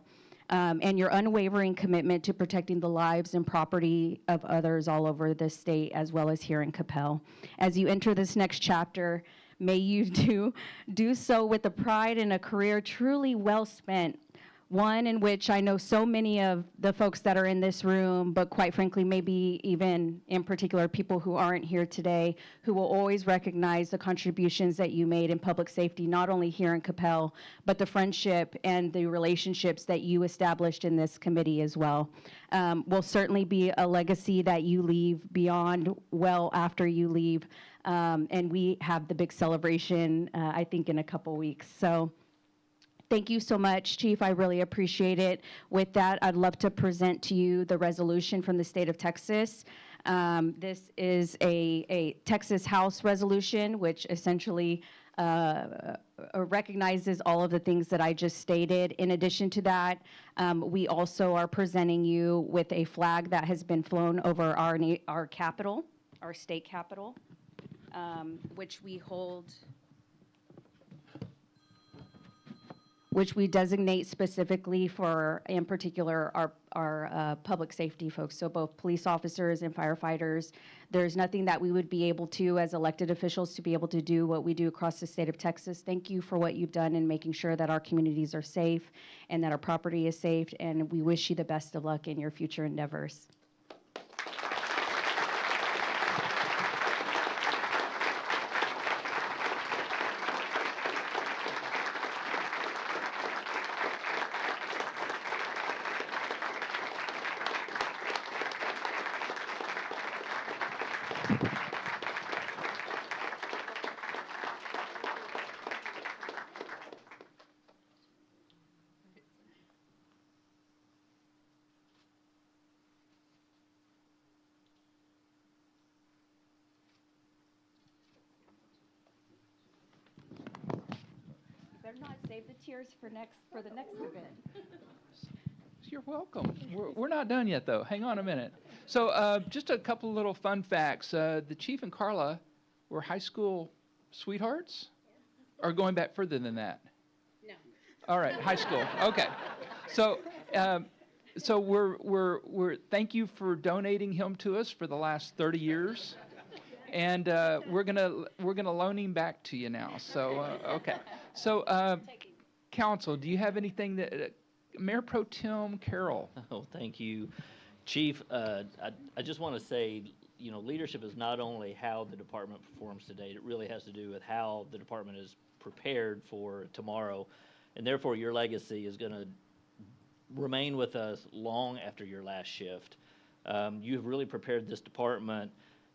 And your unwavering commitment to protecting the lives and property of others all over the state, as well as here in Capel. As you enter this next chapter, may you do so with a pride and a career truly well spent, one in which I know so many of the folks that are in this room, but quite frankly, maybe even in particular people who aren't here today, who will always recognize the contributions that you made in public safety, not only here in Capel, but the friendship and the relationships that you established in this committee as well. Will certainly be a legacy that you leave beyond well after you leave. And we have the big celebration, I think, in a couple weeks. So thank you so much, Chief. I really appreciate it. With that, I'd love to present to you the resolution from the state of Texas. This is a Texas House resolution, which essentially recognizes all of the things that I just stated. In addition to that, we also are presenting you with a flag that has been flown over our capital, our state capital, which we hold, which we designate specifically for, in particular, our public safety folks, so both police officers and firefighters. There's nothing that we would be able to, as elected officials, to be able to do what we do across the state of Texas. Thank you for what you've done in making sure that our communities are safe and that our property is safe, and we wish you the best of luck in your future endeavors. Better not save the tears for the next event. You're welcome. We're not done yet, though. Hang on a minute. So just a couple little fun facts. The Chief and Carla were high school sweethearts? Or going back further than that? No. All right, high school. Okay. So we're thank you for donating him to us for the last 30 years. And we're gonna loan him back to you now. So okay. So council, do you have anything that Mayor Pro Tem Carroll? Oh, thank you, Chief. I just want to say, you know, leadership is not only how the department performs today. It really has to do with how the department is prepared for tomorrow, and therefore your legacy is going to remain with us long after your last shift. You have really prepared this department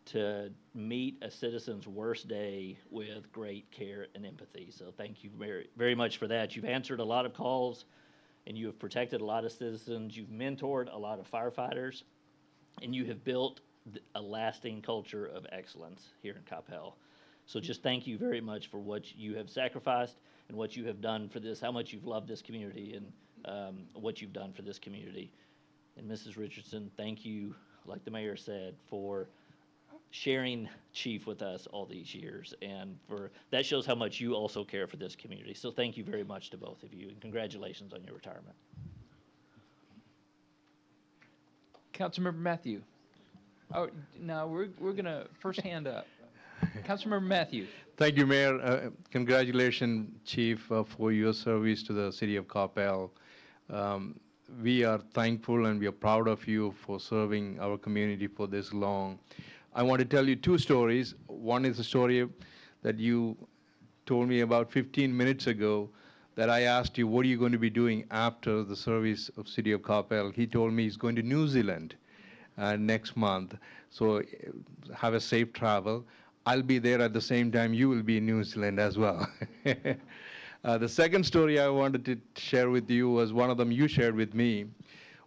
to meet a citizen's worst day with great care and empathy. So thank you very, very much for that. You've answered a lot of calls, and you have protected a lot of citizens. You've mentored a lot of firefighters, and you have built a lasting culture of excellence here in Capel. So just thank you very much for what you have sacrificed and what you have done for this, how much you've loved this community, and what you've done for this community. And Mrs. Richardson, thank you, like the mayor said, for sharing Chief with us all these years, and for that shows how much you also care for this community. So thank you very much to both of you, and congratulations on your retirement. Councilmember Matthew. Oh, no, we're gonna, first hand up. Councilmember Matthews. Thank you, Mayor. Congratulations, Chief, for your service to the city of Coppell. We are thankful and we are proud of you for serving our community for this long. I want to tell you two stories. One is a story that you told me about 15 minutes ago, that I asked you, what are you going to be doing after the service of City of Coppell? He told me he's going to New Zealand next month. So have a safe travel. I'll be there at the same time you will be in New Zealand as well. The second story I wanted to share with you was one of them you shared with me.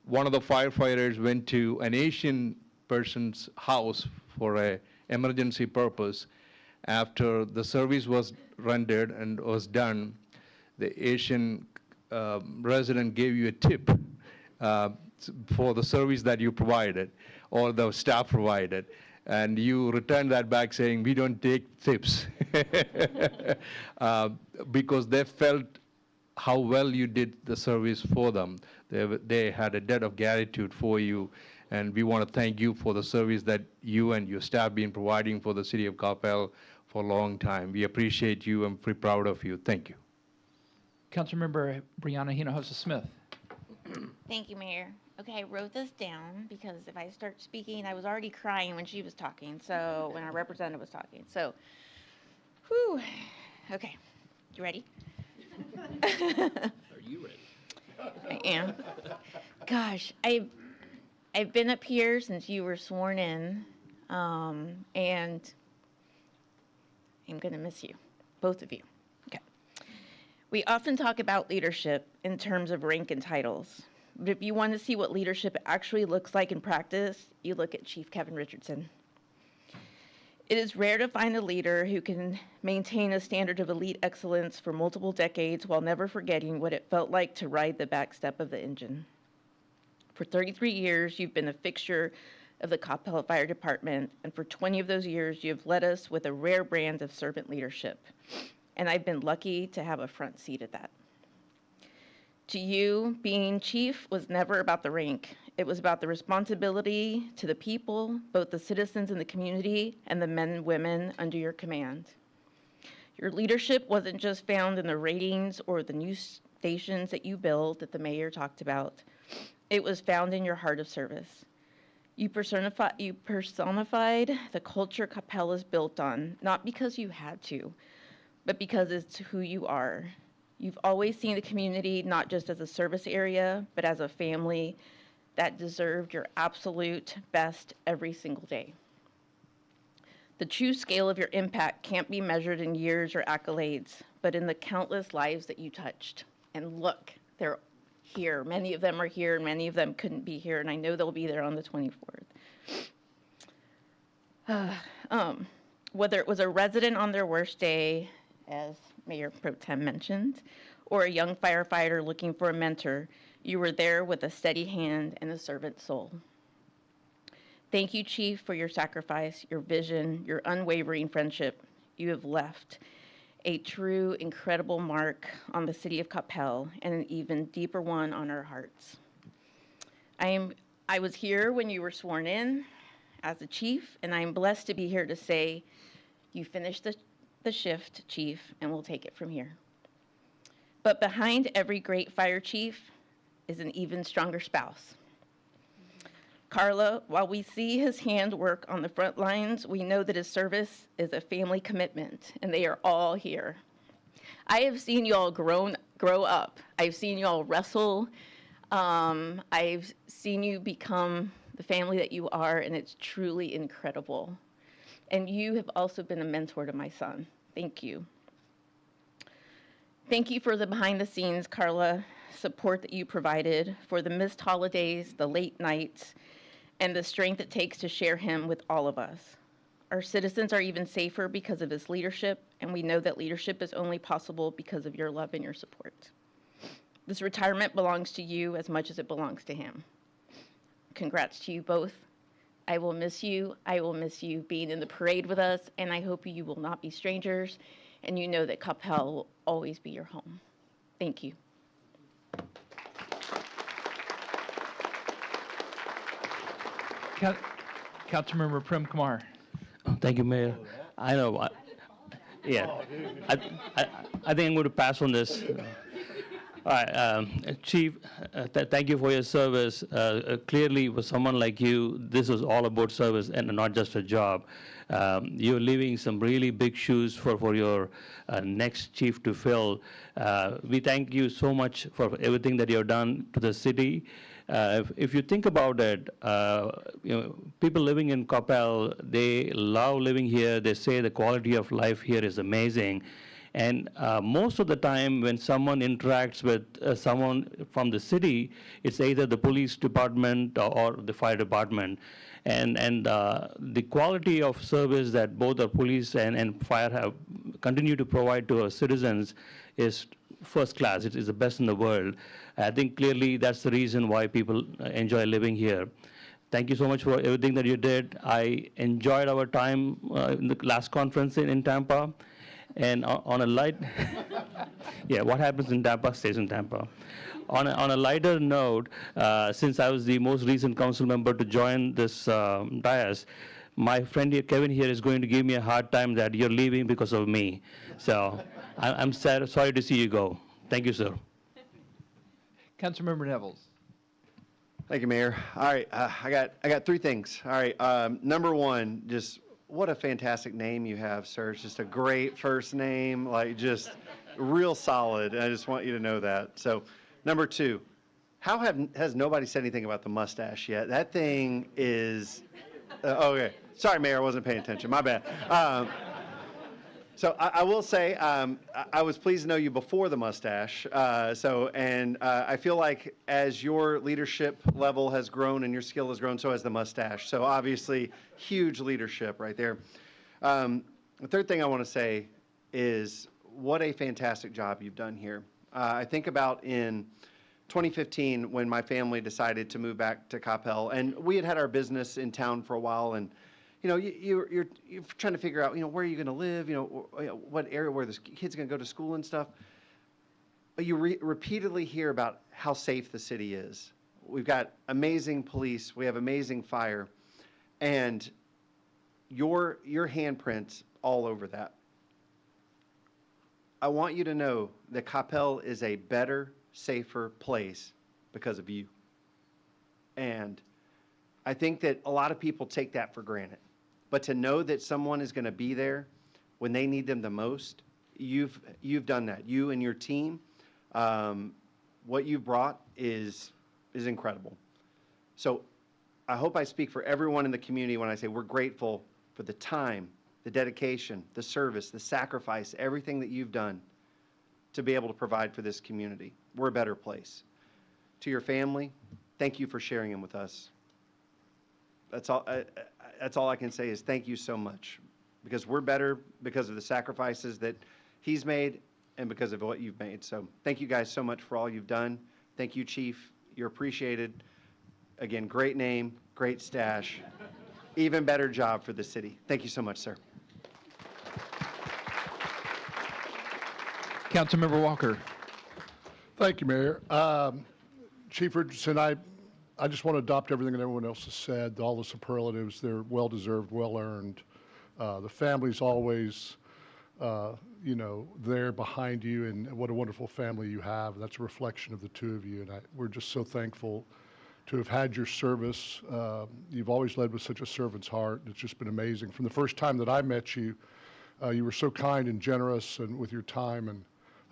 One of the firefighters went to an Asian person's house for an emergency purpose. After the service was rendered and was done, the Asian resident gave you a tip for the service that you provided or the staff provided. And you returned that back saying, we don't take tips. Because they felt how well you did the service for them. They had a debt of gratitude for you. And we want to thank you for the service that you and your staff been providing for the city of Coppell for a long time. We appreciate you and pretty proud of you. Thank you. Councilmember Brianna Hinojosa-Smith. Thank you, Mayor. Okay, I wrote this down because if I start speaking, I was already crying when she was talking, so when our representative was talking. So, whew. Okay, you ready? Are you ready? I am. Gosh, I've been up here since you were sworn in, and I'm gonna miss you, both of you. Okay. We often talk about leadership in terms of rank and titles. But if you want to see what leadership actually looks like in practice, you look at Chief Kevin Richardson. It is rare to find a leader who can maintain a standard of elite excellence for multiple decades while never forgetting what it felt like to ride the back step of the engine. For 33 years, you've been a fixture of the Coppell Fire Department, and for 20 of those years, you've led us with a rare brand of servant leadership. And I've been lucky to have a front seat at that. To you, being chief was never about the rank. It was about the responsibility to the people, both the citizens in the community and the men and women under your command. Your leadership wasn't just found in the ratings or the news stations that you built that the mayor talked about. It was found in your heart of service. You personified the culture Coppell is built on, not because you had to, but because it's who you are. You've always seen the community not just as a service area, but as a family that deserved your absolute best every single day. The true scale of your impact can't be measured in years or accolades, but in the countless lives that you touched. And look, they're here. Many of them are here, and many of them couldn't be here, and I know they'll be there on the 24th. Whether it was a resident on their worst day, as Mayor Pro Tem mentioned, or a young firefighter looking for a mentor, you were there with a steady hand and a servant soul. Thank you, Chief, for your sacrifice, your vision, your unwavering friendship. You have left a true, incredible mark on the city of Coppell and an even deeper one on our hearts. I was here when you were sworn in as a chief, and I'm blessed to be here to say you finished the shift, Chief, and we'll take it from here. But behind every great fire chief is an even stronger spouse. Carla, while we see his handwork on the front lines, we know that his service is a family commitment, and they are all here. I have seen you all grow up. I've seen you all wrestle. I've seen you become the family that you are, and it's truly incredible. And you have also been a mentor to my son. Thank you. Thank you for the behind the scenes, Carla, support that you provided, for the missed holidays, the late nights, and the strength it takes to share him with all of us. Our citizens are even safer because of his leadership, and we know that leadership is only possible because of your love and your support. This retirement belongs to you as much as it belongs to him. Congrats to you both. I will miss you. I will miss you being in the parade with us, and I hope you will not be strangers, and you know that Coppell will always be your home. Thank you. Councilmember Prem Kumar. Thank you, Mayor. I know, yeah, I think I'm going to pass on this. All right, Chief, thank you for your service. Clearly, for someone like you, this is all about service and not just a job. You're leaving some really big shoes for your next chief to fill. We thank you so much for everything that you've done to the city. If you think about it, people living in Coppell, they love living here. They say the quality of life here is amazing. And most of the time when someone interacts with someone from the city, it's either the police department or the fire department. And the quality of service that both the police and fire have continue to provide to our citizens is first class. It is the best in the world. I think clearly that's the reason why people enjoy living here. Thank you so much for everything that you did. I enjoyed our time in the last conference in Tampa. And on a light, yeah, what happens in Tampa stays in Tampa. On a lighter note, since I was the most recent council member to join this dais, my friend here, Kevin here, is going to give me a hard time that you're leaving because of me. So I'm sorry to see you go. Thank you, sir. Councilmember Nevels. Thank you, Mayor. All right, I got three things. All right, number one, just what a fantastic name you have, sir. It's just a great first name, like just real solid. I just want you to know that. So, number two, has nobody said anything about the mustache yet? That thing is, okay. Sorry, Mayor, I wasn't paying attention. My bad. So I will say, I was pleased to know you before the mustache. I feel like as your leadership level has grown and your skill has grown, so has the mustache. So obviously, huge leadership right there. The third thing I want to say is what a fantastic job you've done here. I think about in 2015 when my family decided to move back to Coppell, and we had our business in town for a while, and you're trying to figure out, where are you going to live, what area where the kids are going to go to school and stuff. But you repeatedly hear about how safe the city is. We've got amazing police, we have amazing fire, and your handprints all over that. I want you to know that Coppell is a better, safer place because of you. And I think that a lot of people take that for granted. But to know that someone is going to be there when they need them the most, you've done that. You and your team, what you've brought is incredible. So I hope I speak for everyone in the community when I say we're grateful for the time, the dedication, the service, the sacrifice, everything that you've done to be able to provide for this community. We're a better place. To your family, thank you for sharing them with us. That's all I can say is thank you so much, because we're better because of the sacrifices that he's made and because of what you've made. So thank you guys so much for all you've done. Thank you, Chief. You're appreciated. Again, great name, great stash, even better job for the city. Thank you so much, sir. Councilmember Walker. Thank you, Mayor. Chief Richardson, I just want to adopt everything that everyone else has said, all the superlatives. They're well-deserved, well-earned. The family's always, there behind you, and what a wonderful family you have. That's a reflection of the two of you, and we're just so thankful to have had your service. You've always led with such a servant's heart. It's just been amazing. From the first time that I met you, you were so kind and generous and with your time, and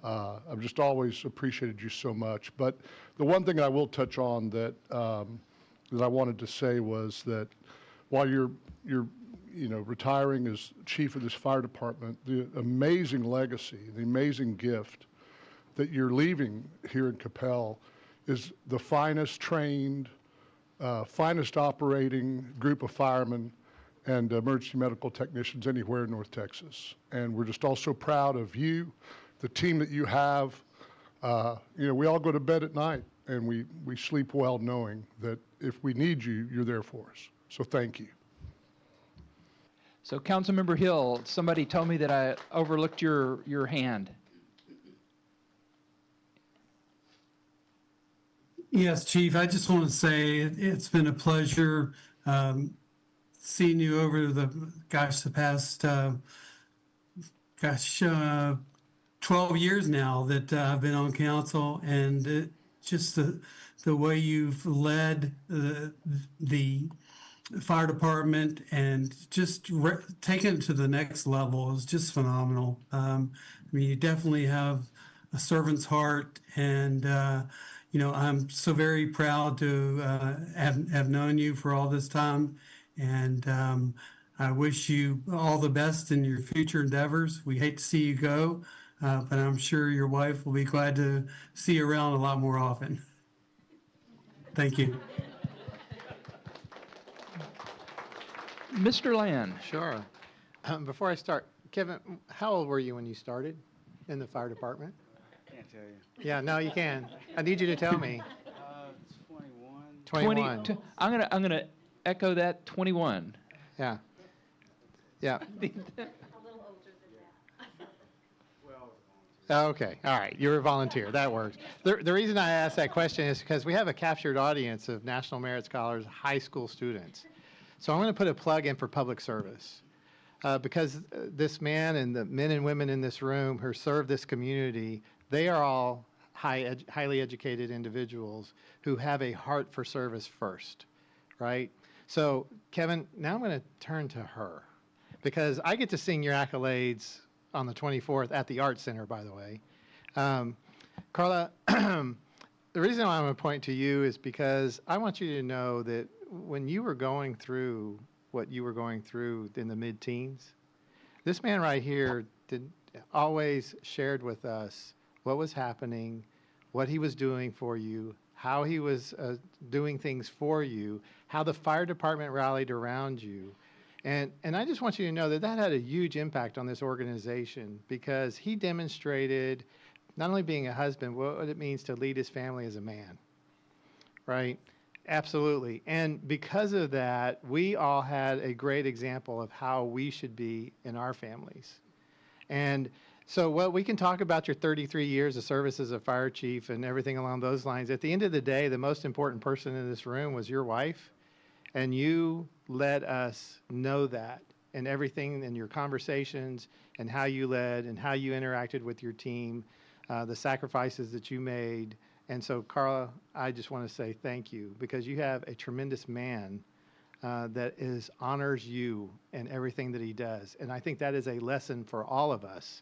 I've just always appreciated you so much. But the one thing I will touch on that I wanted to say was that while you're retiring as chief of this fire department, the amazing legacy, the amazing gift that you're leaving here in Coppell is the finest trained, finest operating group of firemen and emergency medical technicians anywhere in North Texas. And we're just all so proud of you, the team that you have. We all go to bed at night and we sleep well knowing that if we need you, you're there for us. So thank you. So Councilmember Hill, somebody told me that I overlooked your hand. Yes, Chief, I just want to say it's been a pleasure seen you over the past, 12 years now that I've been on council, and just the way you've led the fire department and just taken it to the next level is just phenomenal. I mean, you definitely have a servant's heart, and I'm so very proud to have known you for all this time, and I wish you all the best in your future endeavors. We hate to see you go, but I'm sure your wife will be glad to see you around a lot more often. Thank you. Mr. Land. Sure. Before I start, Kevin, how old were you when you started in the fire department? Can't tell you. Yeah, no, you can. I need you to tell me. 21. I'm gonna echo that, 21. Yeah. Yeah. Okay, all right, you're a volunteer, that works. The reason I asked that question is because we have a captured audience of National Merit Scholars high school students. So I'm going to put a plug in for public service. Because this man and the men and women in this room who serve this community, they are all highly educated individuals who have a heart for service first, right? So Kevin, now I'm going to turn to her, because I get to sing your accolades on the 24th at the Arts Center, by the way. Carla, the reason why I'm going to point to you is because I want you to know that when you were going through what you were going through in the mid-teens, this man right here always shared with us what was happening, what he was doing for you, how he was doing things for you, how the fire department rallied around you. And I just want you to know that that had a huge impact on this organization, because he demonstrated not only being a husband, what it means to lead his family as a man, right? Absolutely. And because of that, we all had a great example of how we should be in our families. And so we can talk about your 33 years of service as a fire chief and everything along those lines. At the end of the day, the most important person in this room was your wife. And you let us know that in everything, in your conversations, and how you led and how you interacted with your team, the sacrifices that you made. And so, Carla, I just want to say thank you, because you have a tremendous man that honors you and everything that he does. And I think that is a lesson for all of us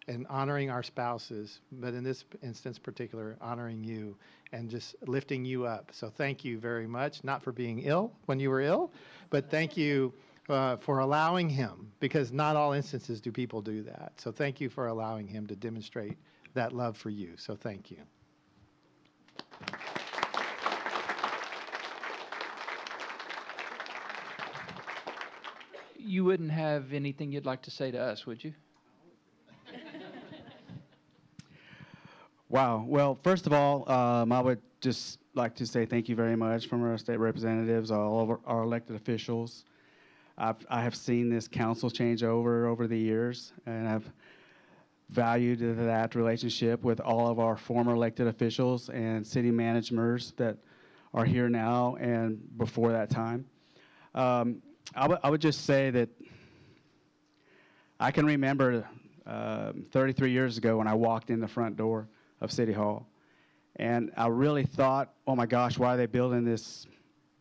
in honoring our spouses, but in this instance particular, honoring you and just lifting you up. So thank you very much, not for being ill when you were ill, but thank you for allowing him, because not all instances do people do that. So thank you for allowing him to demonstrate that love for you. So thank you. You wouldn't have anything you'd like to say to us, would you? Wow. Well, first of all, I would just like to say thank you very much from our state representatives, all of our elected officials. I have seen this council change over the years, and I've valued that relationship with all of our former elected officials and city managers that are here now and before that time. I would just say that I can remember 33 years ago when I walked in the front door of City Hall, and I really thought, oh my gosh, why are they building this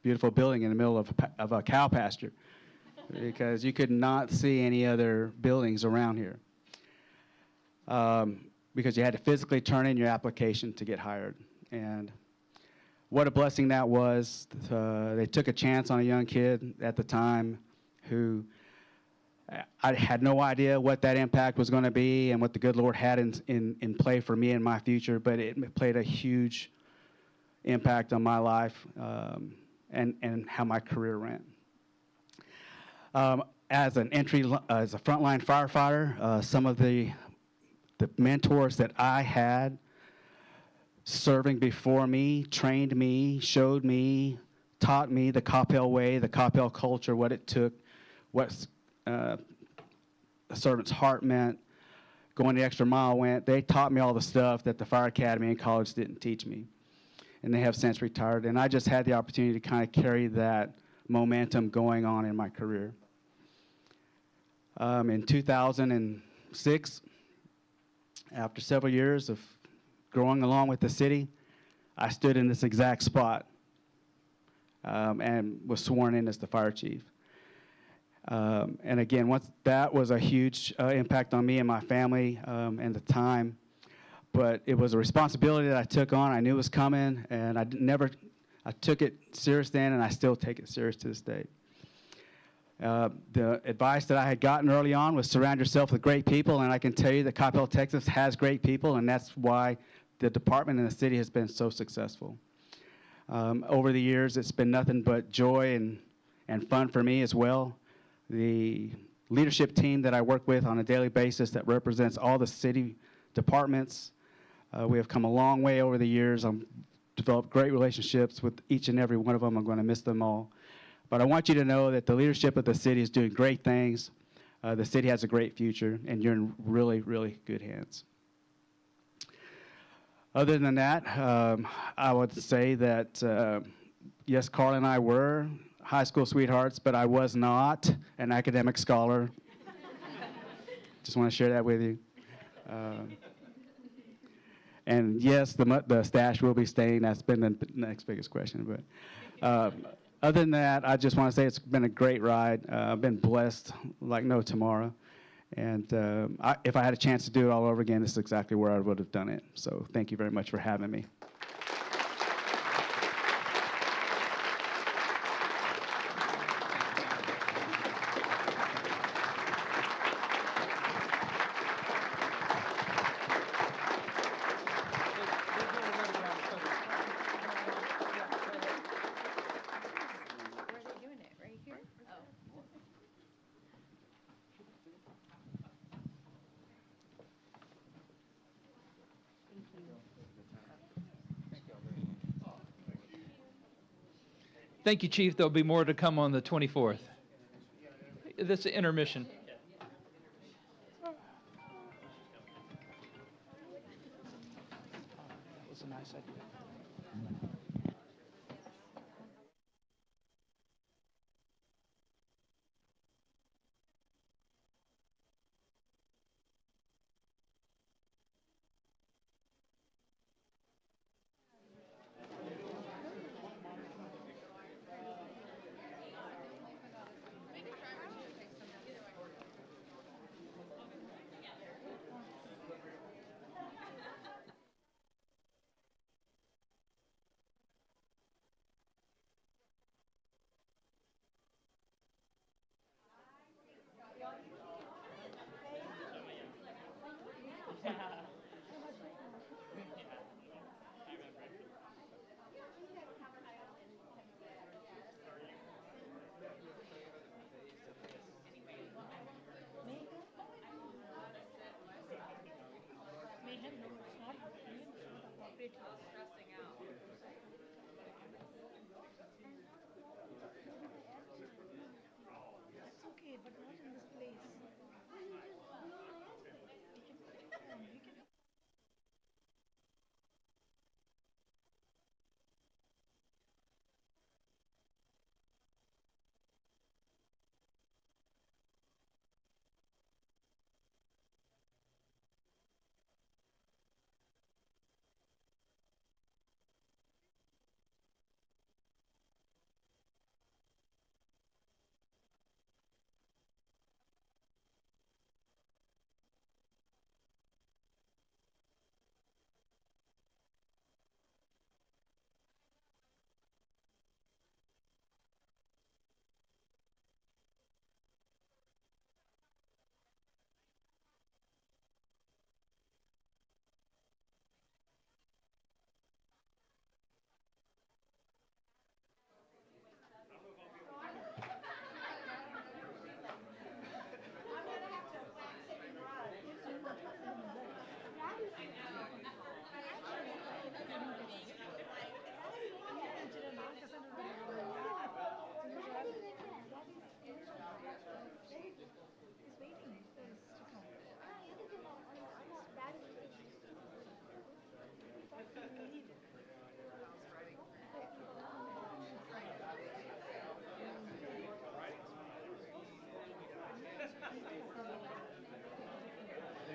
beautiful building in the middle of a cow pasture? Because you could not see any other buildings around here. Because you had to physically turn in your application to get hired. And what a blessing that was. They took a chance on a young kid at the time who I had no idea what that impact was going to be and what the good Lord had in play for me and my future, but it played a huge impact on my life and how my career ran. As a frontline firefighter, some of the mentors that I had serving before me, trained me, showed me, taught me the Coppell way, the Coppell culture, what it took, what a servant's heart meant, going the extra mile went. They taught me all the stuff that the fire academy and college didn't teach me. And they have since retired. And I just had the opportunity to kind of carry that momentum going on in my career. In 2006, after several years of growing along with the city, I stood in this exact spot and was sworn in as the fire chief. And again, that was a huge impact on me and my family and the time. But it was a responsibility that I took on. I knew it was coming, and I took it serious then, and I still take it serious to this day. The advice that I had gotten early on was surround yourself with great people, and I can tell you that Coppell, Texas has great people, and that's why the department and the city has been so successful. Over the years, it's been nothing but joy and fun for me as well. The leadership team that I work with on a daily basis that represents all the city departments, we have come a long way over the years. I've developed great relationships with each and every one of them. I'm going to miss them all. But I want you to know that the leadership of the city is doing great things. The city has a great future, and you're in really, really good hands. Other than that, I would say that, yes, Carl and I were high school sweethearts, but I was not an academic scholar. Just want to share that with you. And yes, the stash will be staying. That's been the next biggest question. But other than that, I just want to say it's been a great ride. I've been blessed like no tomorrow. And if I had a chance to do it all over again, this is exactly where I would have done it. So thank you very much for having me. Thank you, Chief. There'll be more to come on the 24th. This is intermission. That was a nice idea.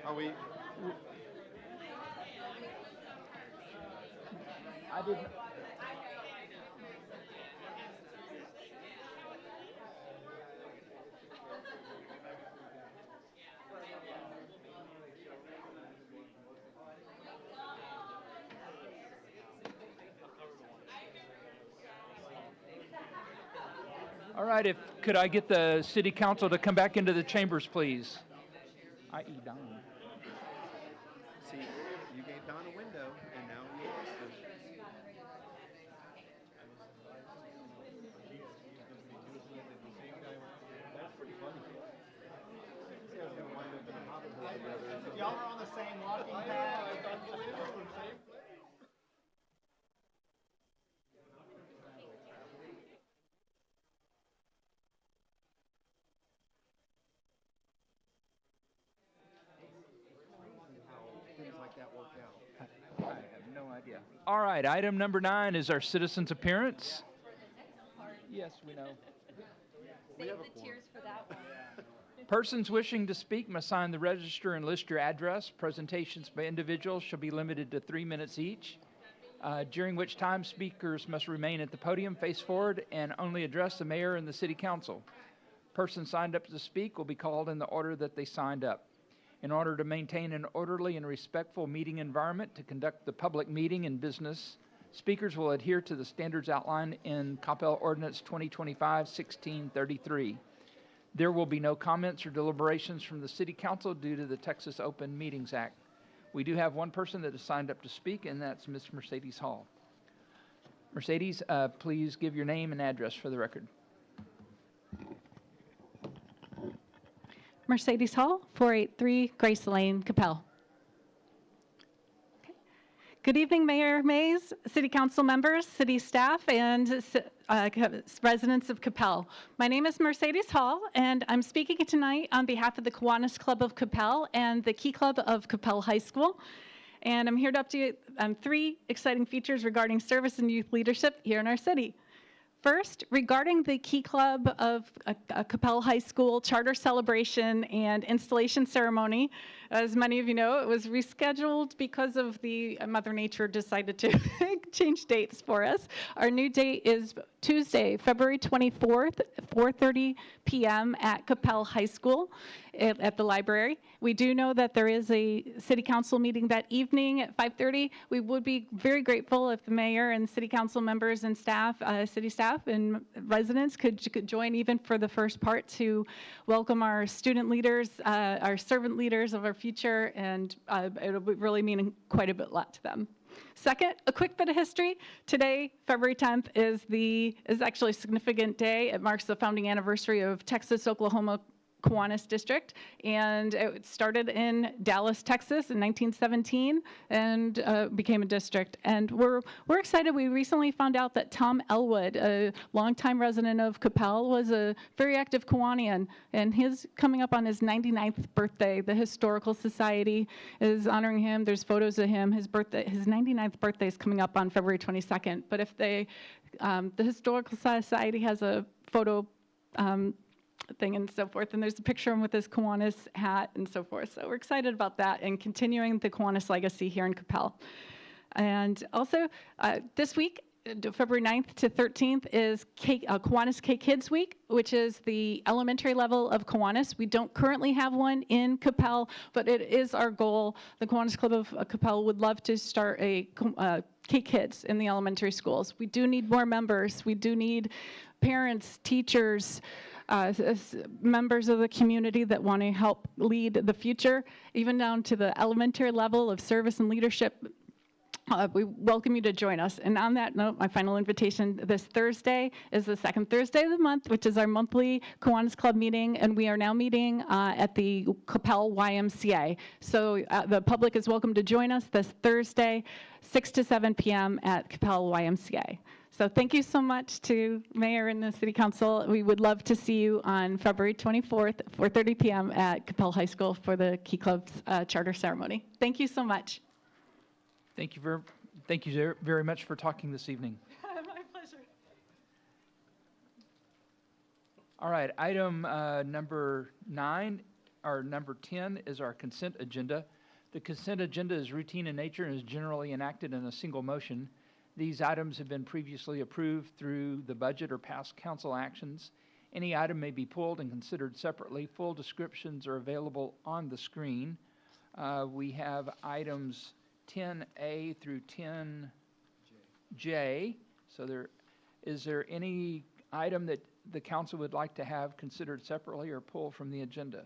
Are we? I didn't. All right, could I get the city council to come back into the chambers, please? I.e. Don. See, you gave Don a window, and now you lost him. That's pretty funny. Y'all are on the same walking path. Things like that work out. I have no idea. All right, item number 9 is our citizens' appearance. Yes, we know. Save the tears for that one. Persons wishing to speak must sign the register and list your address. Presentations by individuals shall be limited to 3 minutes each, during which time speakers must remain at the podium, face forward, and only address the mayor and the city council. Persons signed up to speak will be called in the order that they signed up. In order to maintain an orderly and respectful meeting environment to conduct the public meeting and business, speakers will adhere to the standards outlined in Coppell Ordinance 2025-1633. There will be no comments or deliberations from the City Council due to the Texas Open Meetings Act. We do have one person that has signed up to speak, and that's Ms. Mercedes Hall. Mercedes, please give your name and address for the record. Mercedes Hall, 483 Grace Lane, Coppell. Okay. Good evening, Mayor Mays, City Council members, city staff, and residents of Coppell. My name is Mercedes Hall, and I'm speaking tonight on behalf of the Kiwanis Club of Coppell and the Key Club of Coppell High School. And I'm here to update on 3 exciting features regarding service and youth leadership here in our city. First, regarding the Key Club of Coppell High School charter celebration and installation ceremony, as many of you know, it was rescheduled because of the Mother Nature decided to change dates for us. Our new date is Tuesday, February 24th, 4:30 p.m. at Coppell High School at the library. We do know that there is a city council meeting that evening at 5:30. We would be very grateful if the mayor and city council members and staff, city staff and residents could join even for the first part to welcome our student leaders, our servant leaders of our future, and it'll really mean quite a lot to them. Second, a quick bit of history. Today, February 10th, is actually a significant day. It marks the founding anniversary of Texas-Oklahoma Kiwanis District, and it started in Dallas, Texas in 1917 and became a district. And we're excited. We recently found out that Tom Elwood, a longtime resident of Coppell, was a very active Kiwanian, and he's coming up on his 99th birthday. The Historical Society is honoring him. There's photos of him. His 99th birthday is coming up on February 22nd. But if the Historical Society has a photo thing and so forth, and there's a picture of him with his Kiwanis hat and so forth. So we're excited about that and continuing the Kiwanis legacy here in Coppell. And also this week, February 9th to 13th is Kiwanis K-Kids Week, which is the elementary level of Kiwanis. We don't currently have one in Coppell, but it is our goal. The Kiwanis Club of Coppell would love to start a K-Kids in the elementary schools. We do need more members. We do need parents, teachers, members of the community that want to help lead the future, even down to the elementary level of service and leadership. We welcome you to join us. And on that note, my final invitation this Thursday is the second Thursday of the month, which is our monthly Kiwanis Club meeting, and we are now meeting at the Coppell YMCA. So the public is welcome to join us this Thursday, 6 to 7 p.m. at Coppell YMCA. So thank you so much to Mayor and the City Council. We would love to see you on February 24th, 4:30 p.m. at Coppell High School for the Key Club's charter ceremony. Thank you so much. Thank you very much for talking this evening. My pleasure. All right, item number 9 our number 10 is our consent agenda. The consent agenda is routine in nature and is generally enacted in a single motion. These items have been previously approved through the budget or past council actions. Any item may be pulled and considered separately. Full descriptions are available on the screen. We have items 10A through 10J. So is there any item that the council would like to have considered separately or pulled from the agenda?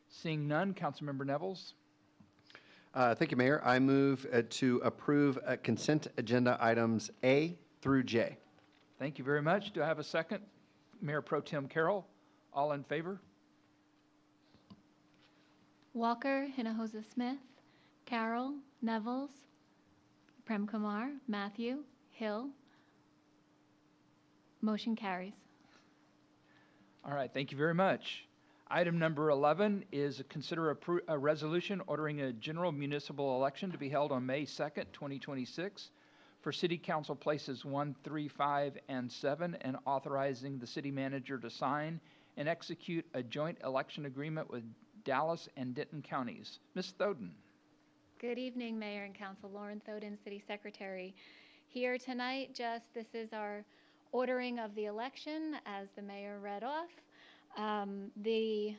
Seeing none, Councilmember Nevels. Thank you, Mayor. I move to approve consent agenda items A through J. Thank you very much. Do I have a second? Mayor Pro Tem Carroll, all in favor? Walker, Hinojosa Smith, Carroll, Nevels, Prem Kumar, Matthew, Hill. Motion carries. All right, thank you very much. Item number 11 is consider a resolution ordering a general municipal election to be held on May 2nd, 2026 for City Council Places 1, 3, 5, and 7, and authorizing the city manager to sign and execute a joint election agreement with Dallas and Denton counties. Ms. Thoden. Good evening, Mayor and Council. Lauren Thoden, City Secretary. Here tonight, this is our ordering of the election as the mayor read off. I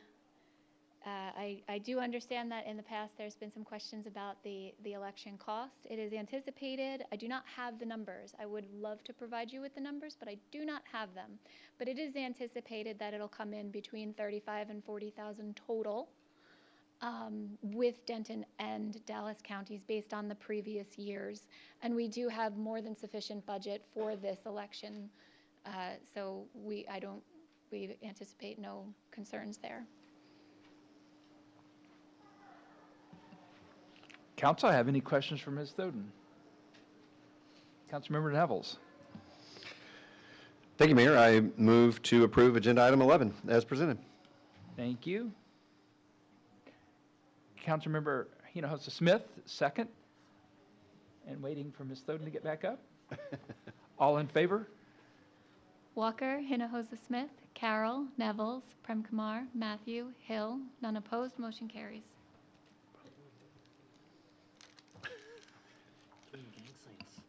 do understand that in the past there's been some questions about the election cost. It is anticipated. I do not have the numbers. I would love to provide you with the numbers, but I do not have them. But it is anticipated that it'll come in between $35,000 and $40,000 total with Denton and Dallas counties based on the previous years. And we do have more than sufficient budget for this election. So we anticipate no concerns there. Council, have any questions for Ms. Thoden? Councilmember Nevels. Thank you, Mayor. I move to approve agenda item 11 as presented. Thank you. Councilmember Hinojosa Smith, second. And waiting for Ms. Thoden to get back up. All in favor? Walker, Hinojosa Smith, Carroll, Nevels, Prem Kumar, Matthew, Hill. None opposed. Motion carries.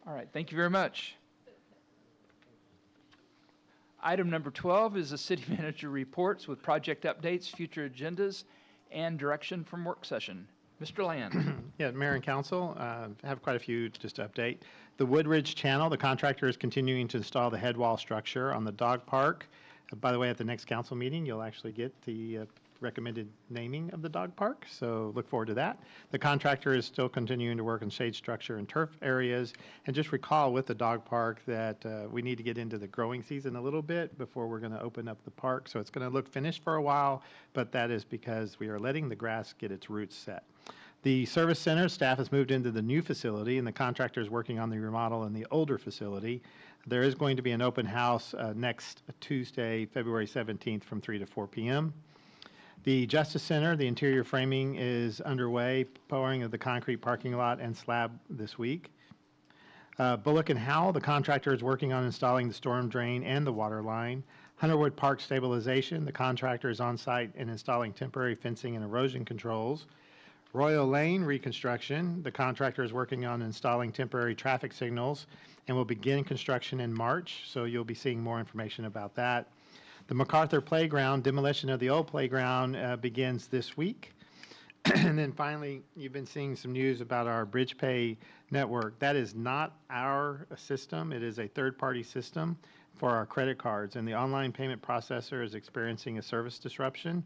All right, thank you very much. Item number 12 is the city manager reports with project updates, future agendas, and direction from work session. Mr. Land. Yeah, Mayor and Council, I have quite a few just to update. The Woodridge Channel, the contractor is continuing to install the head wall structure on the dog park. By the way, at the next council meeting, you'll actually get the recommended naming of the dog park, so look forward to that. The contractor is still continuing to work on shade structure and turf areas. And just recall with the dog park that we need to get into the growing season a little bit before we're going to open up the park. So it's going to look finished for a while, but that is because we are letting the grass get its roots set. The service center staff has moved into the new facility, and the contractor is working on the remodel in the older facility. There is going to be an open house next Tuesday, February 17th from 3 to 4 p.m. The Justice Center, the interior framing is underway, pouring of the concrete parking lot and slab this week. Bullock and Howell, the contractor is working on installing the storm drain and the water line. Hunterwood Park stabilization, the contractor is on site and installing temporary fencing and erosion controls. Royal Lane reconstruction, the contractor is working on installing temporary traffic signals and will begin construction in March, so you'll be seeing more information about that. The MacArthur Playground, demolition of the old playground begins this week. And then finally, you've been seeing some news about our BridgePay network. That is not our system. It is a third-party system for our credit cards, and the online payment processor is experiencing a service disruption.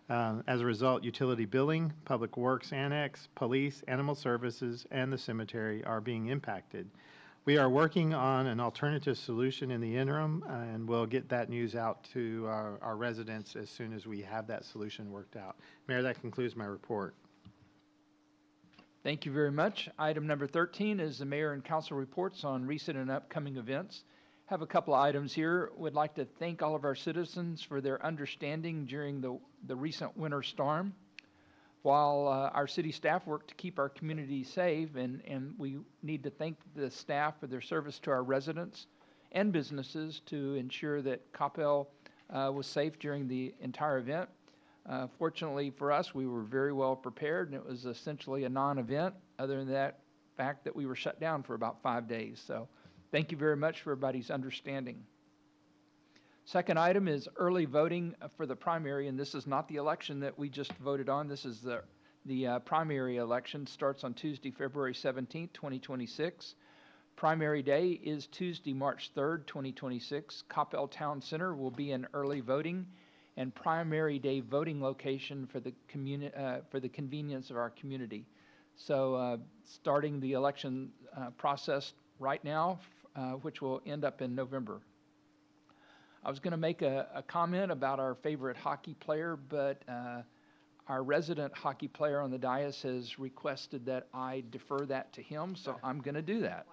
As a result, utility billing, Public Works Annex, police, animal services, and the cemetery are being impacted. We are working on an alternative solution in the interim, and we'll get that news out to our residents as soon as we have that solution worked out. Mayor, that concludes my report. Thank you very much. Item number 13 is the mayor and council reports on recent and upcoming events. Have a couple of items here. Would like to thank all of our citizens for their understanding during the recent winter storm. While our city staff work to keep our community safe, and we need to thank the staff for their service to our residents and businesses to ensure that Coppell was safe during the entire event. Fortunately for us, we were very well prepared, and it was essentially a non-event, other than that fact that we were shut down for about 5 days. So thank you very much for everybody's understanding. Second item is early voting for the primary, and this is not the election that we just voted on. This is the primary election. Starts on Tuesday, February 17th, 2026. Primary day is Tuesday, March 3rd, 2026. Coppell Town Center will be in early voting and primary day voting location for the convenience of our community. So starting the election process right now, which will end up in November. I was going to make a comment about our favorite hockey player, but our resident hockey player on the dais has requested that I defer that to him, so I'm going to do that.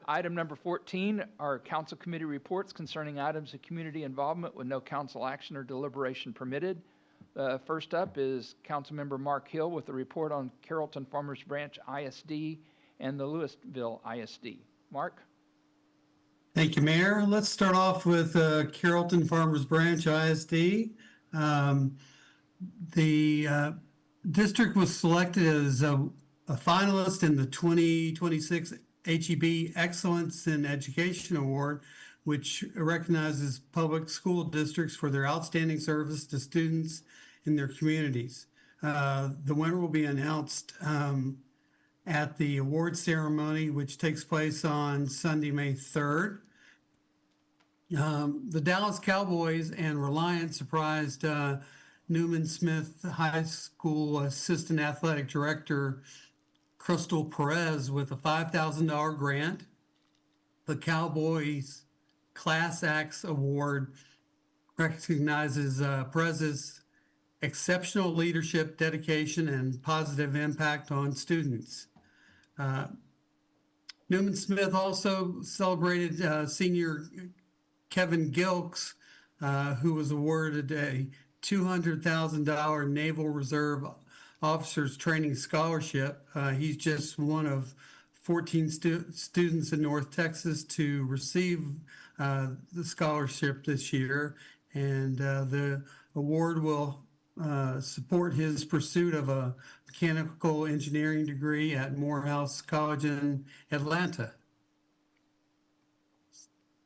Item number 14 are council committee reports concerning items of community involvement with no council action or deliberation permitted. First up is Councilmember Mark Hill with a report on Carrollton Farmers Branch ISD and the Louisville ISD. Mark? Thank you, Mayor. Let's start off with Carrollton Farmers Branch ISD. The district was selected as a finalist in the 2026 HEB Excellence in Education Award, which recognizes public school districts for their outstanding service to students in their communities. The winner will be announced at the award ceremony, which takes place on Sunday, May 3rd. The Dallas Cowboys and Reliant surprised Newman Smith High School Assistant Athletic Director Crystal Perez with a $5,000 grant. The Cowboys Class Acts Award recognizes Perez's exceptional leadership, dedication, and positive impact on students. Newman Smith also celebrated senior Kevin Gilks, who was awarded a $200,000 Naval Reserve Officers Training Scholarship. He's just one of 14 students in North Texas to receive the scholarship this year, and the award will support his pursuit of a mechanical engineering degree at Morehouse College in Atlanta.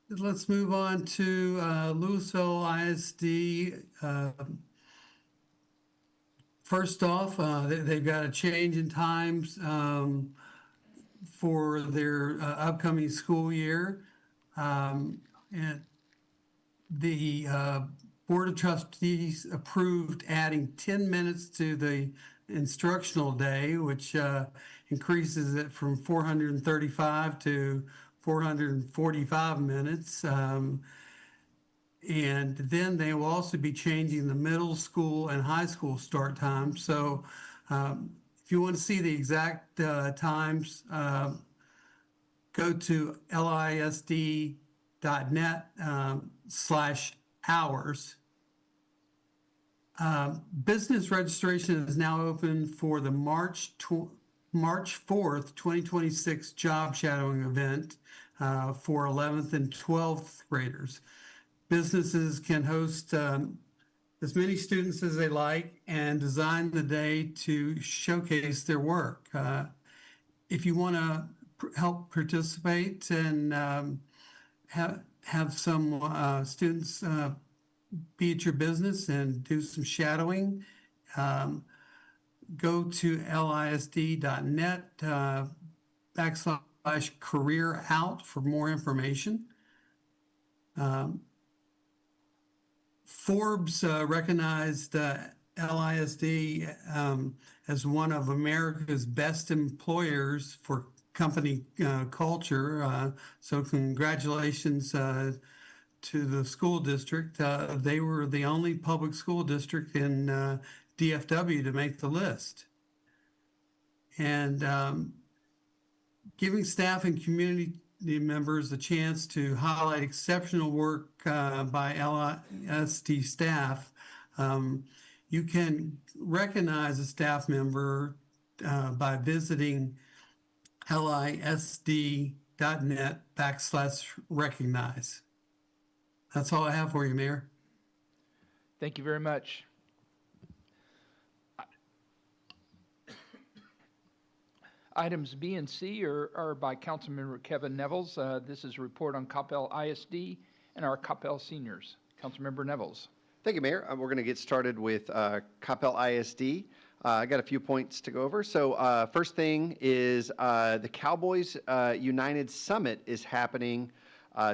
Let's move on to Louisville ISD. First off, they've got a change in times for their upcoming school year. And the Board of Trustees approved adding 10 minutes to the instructional day, which increases it from 435 to 445 minutes. And then they will also be changing the middle school and high school start times. So if you want to see the exact times, go to lisd.net/hours. Business registration is now open for the March 4th, 2026 job shadowing event for 11th and 12th graders. Businesses can host as many students as they like and design the day to showcase their work. If you want to help participate and have some students be at your business and do some shadowing, go to lisd.net/career out for more information. Forbes recognized LISD as one of America's best employers for company culture. So congratulations to the school district. They were the only public school district in DFW to make the list. And giving staff and community members a chance to highlight exceptional work by LISD staff. You can recognize a staff member by visiting lisd.net/recognize. That's all I have for you, Mayor. Thank you very much. Items B and C are by Councilmember Kevin Nevels. This is a report on Coppell ISD and our Coppell seniors. Councilmember Nevels. Thank you, Mayor. We're going to get started with Coppell ISD. I got a few points to go over. So first thing is the Cowboys United Summit is happening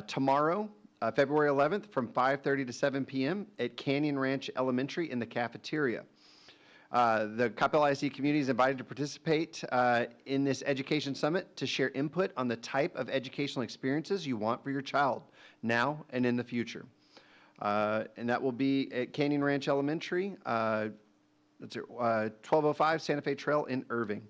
tomorrow, February 11th from 5:30 to 7 p.m. at Canyon Ranch Elementary in the cafeteria. The Coppell ISD community is invited to participate in this education summit to share input on the type of educational experiences you want for your child now and in the future. And that will be at Canyon Ranch Elementary, 1205 Santa Fe Trail in Irving.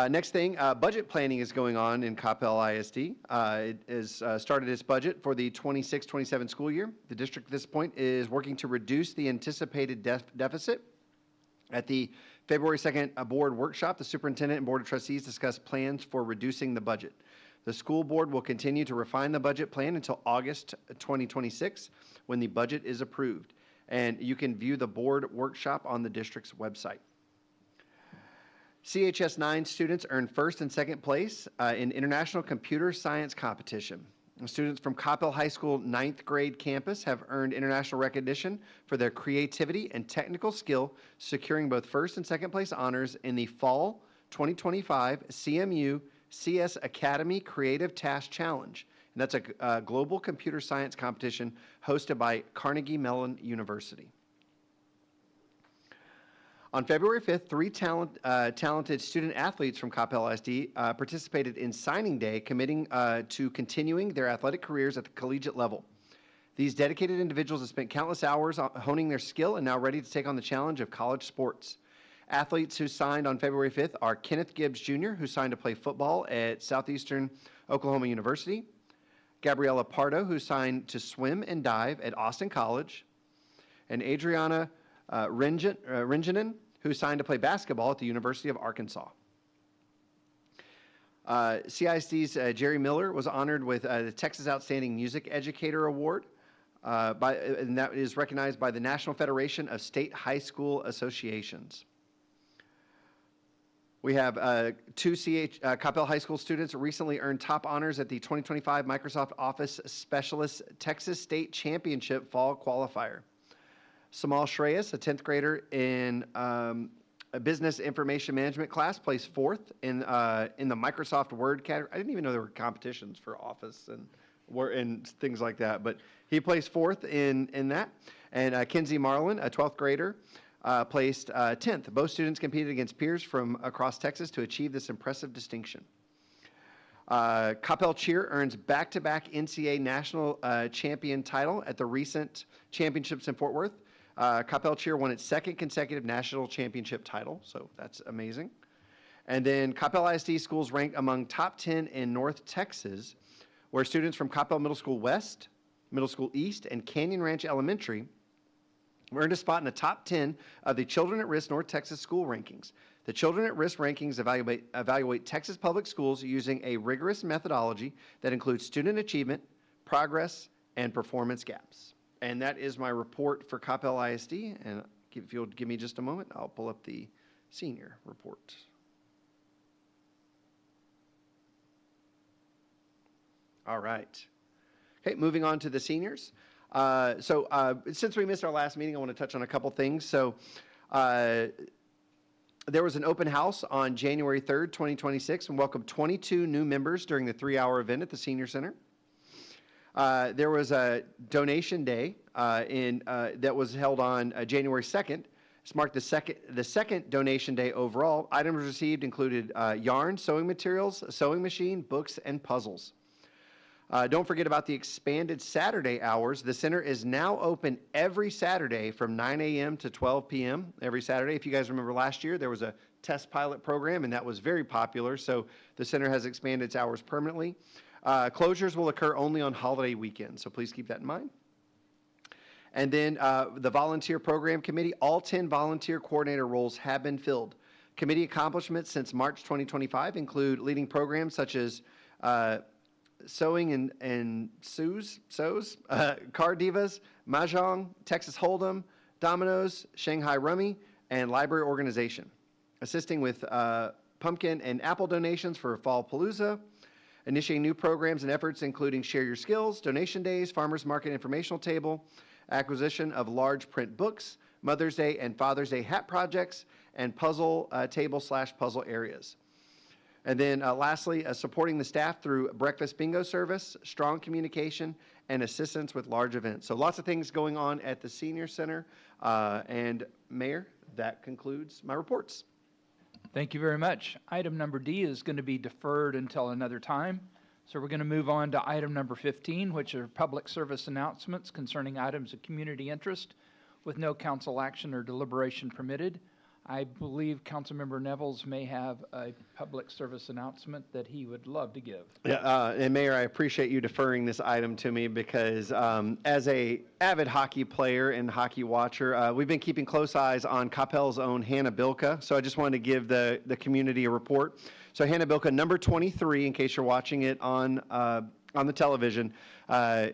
Next thing, budget planning is going on in Coppell ISD. It has started its budget for the 26-27 school year. The district at this point is working to reduce the anticipated deficit. At the February 2nd board workshop, the superintendent and board of trustees discussed plans for reducing the budget. The school board will continue to refine the budget plan until August 2026, when the budget is approved. And you can view the board workshop on the district's website. CHS 9 students earned first and second place in International Computer Science Competition. Students from Coppell High School 9th grade campus have earned international recognition for their creativity and technical skill, securing both first and second place honors in the Fall 2025 CMU CS Academy Creative Task Challenge. And that's a global computer science competition hosted by Carnegie Mellon University. On February 5th, three talented student athletes from Coppell ISD participated in signing day, committing to continuing their athletic careers at the collegiate level. These dedicated individuals have spent countless hours honing their skill and now ready to take on the challenge of college sports. Athletes who signed on February 5th are Kenneth Gibbs Jr., who signed to play football at Southeastern Oklahoma University, Gabriella Pardo, who signed to swim and dive at Austin College, and Adriana Ringinen, who signed to play basketball at the University of Arkansas. CISD's Jerry Miller was honored with the Texas Outstanding Music Educator Award, and that is recognized by the National Federation of State High School Associations. We have two Coppell High School students recently earned top honors at the 2025 Microsoft Office Specialist Texas State Championship Fall Qualifier. Samal Shreyas, a 10th grader in a business information management class, placed fourth in the Microsoft Word category. I didn't even know there were competitions for Office and things like that, but he placed fourth in that. And Kinsey Marlin, a 12th grader, placed 10th. Both students competed against peers from across Texas to achieve this impressive distinction. Coppell Cheer earns back-to-back NCAA national champion title at the recent championships in Fort Worth. Coppell Cheer won its second consecutive national championship title, so that's amazing. And then Coppell ISD schools ranked among top 10 in North Texas, where students from Coppell Middle School West, Middle School East, and Canyon Ranch Elementary earned a spot in the top 10 of the Children at Risk North Texas school rankings. The Children at Risk rankings evaluate Texas public schools using a rigorous methodology that includes student achievement, progress, and performance gaps. And that is my report for Coppell ISD. And if you'll give me just a moment, I'll pull up the senior report. All right. Okay, moving on to the seniors. Since we missed our last meeting, I want to touch on a couple things. So there was an open house on January 3rd, 2026, and welcomed 22 new members during the 3-hour event at the Senior Center. There was a donation day that was held on January 2nd. This marked the second donation day overall. Items received included yarn, sewing materials, a sewing machine, books, and puzzles. Don't forget about the expanded Saturday hours. The center is now open every Saturday from 9 a.m. to 12 p.m. every Saturday. If you guys remember last year, there was a test pilot program, and that was very popular. So the center has expanded its hours permanently. Closures will occur only on holiday weekends, so please keep that in mind. And then the volunteer program committee, all 10 volunteer coordinator roles have been filled. Committee accomplishments since March 2025 include leading programs such as Sewing and Sews, Car Divas, Mahjong, Texas Hold'em, Dominoes, Shanghai Rummy, and Library Organization. Assisting with pumpkin and apple donations for Fall Palooza, initiating new programs and efforts including Share Your Skills, Donation Days, Farmers Market Informational Table, acquisition of large print books, Mother's Day and Father's Day hat projects, and puzzle table/puzzle areas. And then lastly, supporting the staff through breakfast bingo service, strong communication, and assistance with large events. So lots of things going on at the Senior Center. And Mayor, that concludes my reports. Thank you very much. Item number D is going to be deferred until another time. So we're going to move on to item number 15, which are public service announcements concerning items of community interest with no council action or deliberation permitted. I believe Councilmember Nevels may have a public service announcement that he would love to give. Yeah, and Mayor, I appreciate you deferring this item to me because as a avid hockey player and hockey watcher, we've been keeping close eyes on Coppell's own Hannah Bilka. So I just wanted to give the community a report. So Hannah Bilka, number 23, in case you're watching it on the television,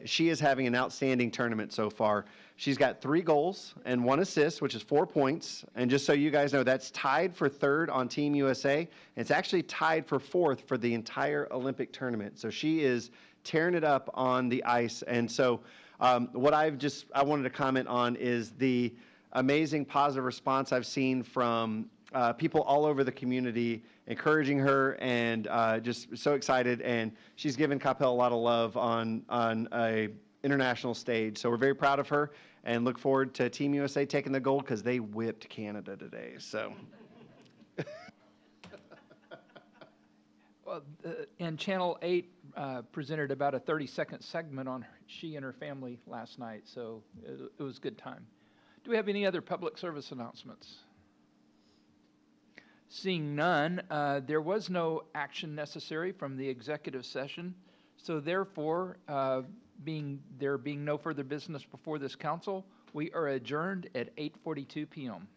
she is having an outstanding tournament so far. She's got 3 goals and 1 assist, which is 4 points. And just so you guys know, that's tied for 3rd on Team USA. It's actually tied for 4th for the entire Olympic tournament. So she is tearing it up on the ice. And so what I wanted to comment on is the amazing positive response I've seen from people all over the community encouraging her and just so excited. And she's given Coppell a lot of love on a international stage. So we're very proud of her and look forward to Team USA taking the gold because they whipped Canada today. So. Well, and Channel 8 presented about a 30-second segment on she and her family last night, so it was a good time. Do we have any other public service announcements? Seeing none, there was no action necessary from the executive session, so therefore, there being no further business before this council, we are adjourned at 8:42 p.m.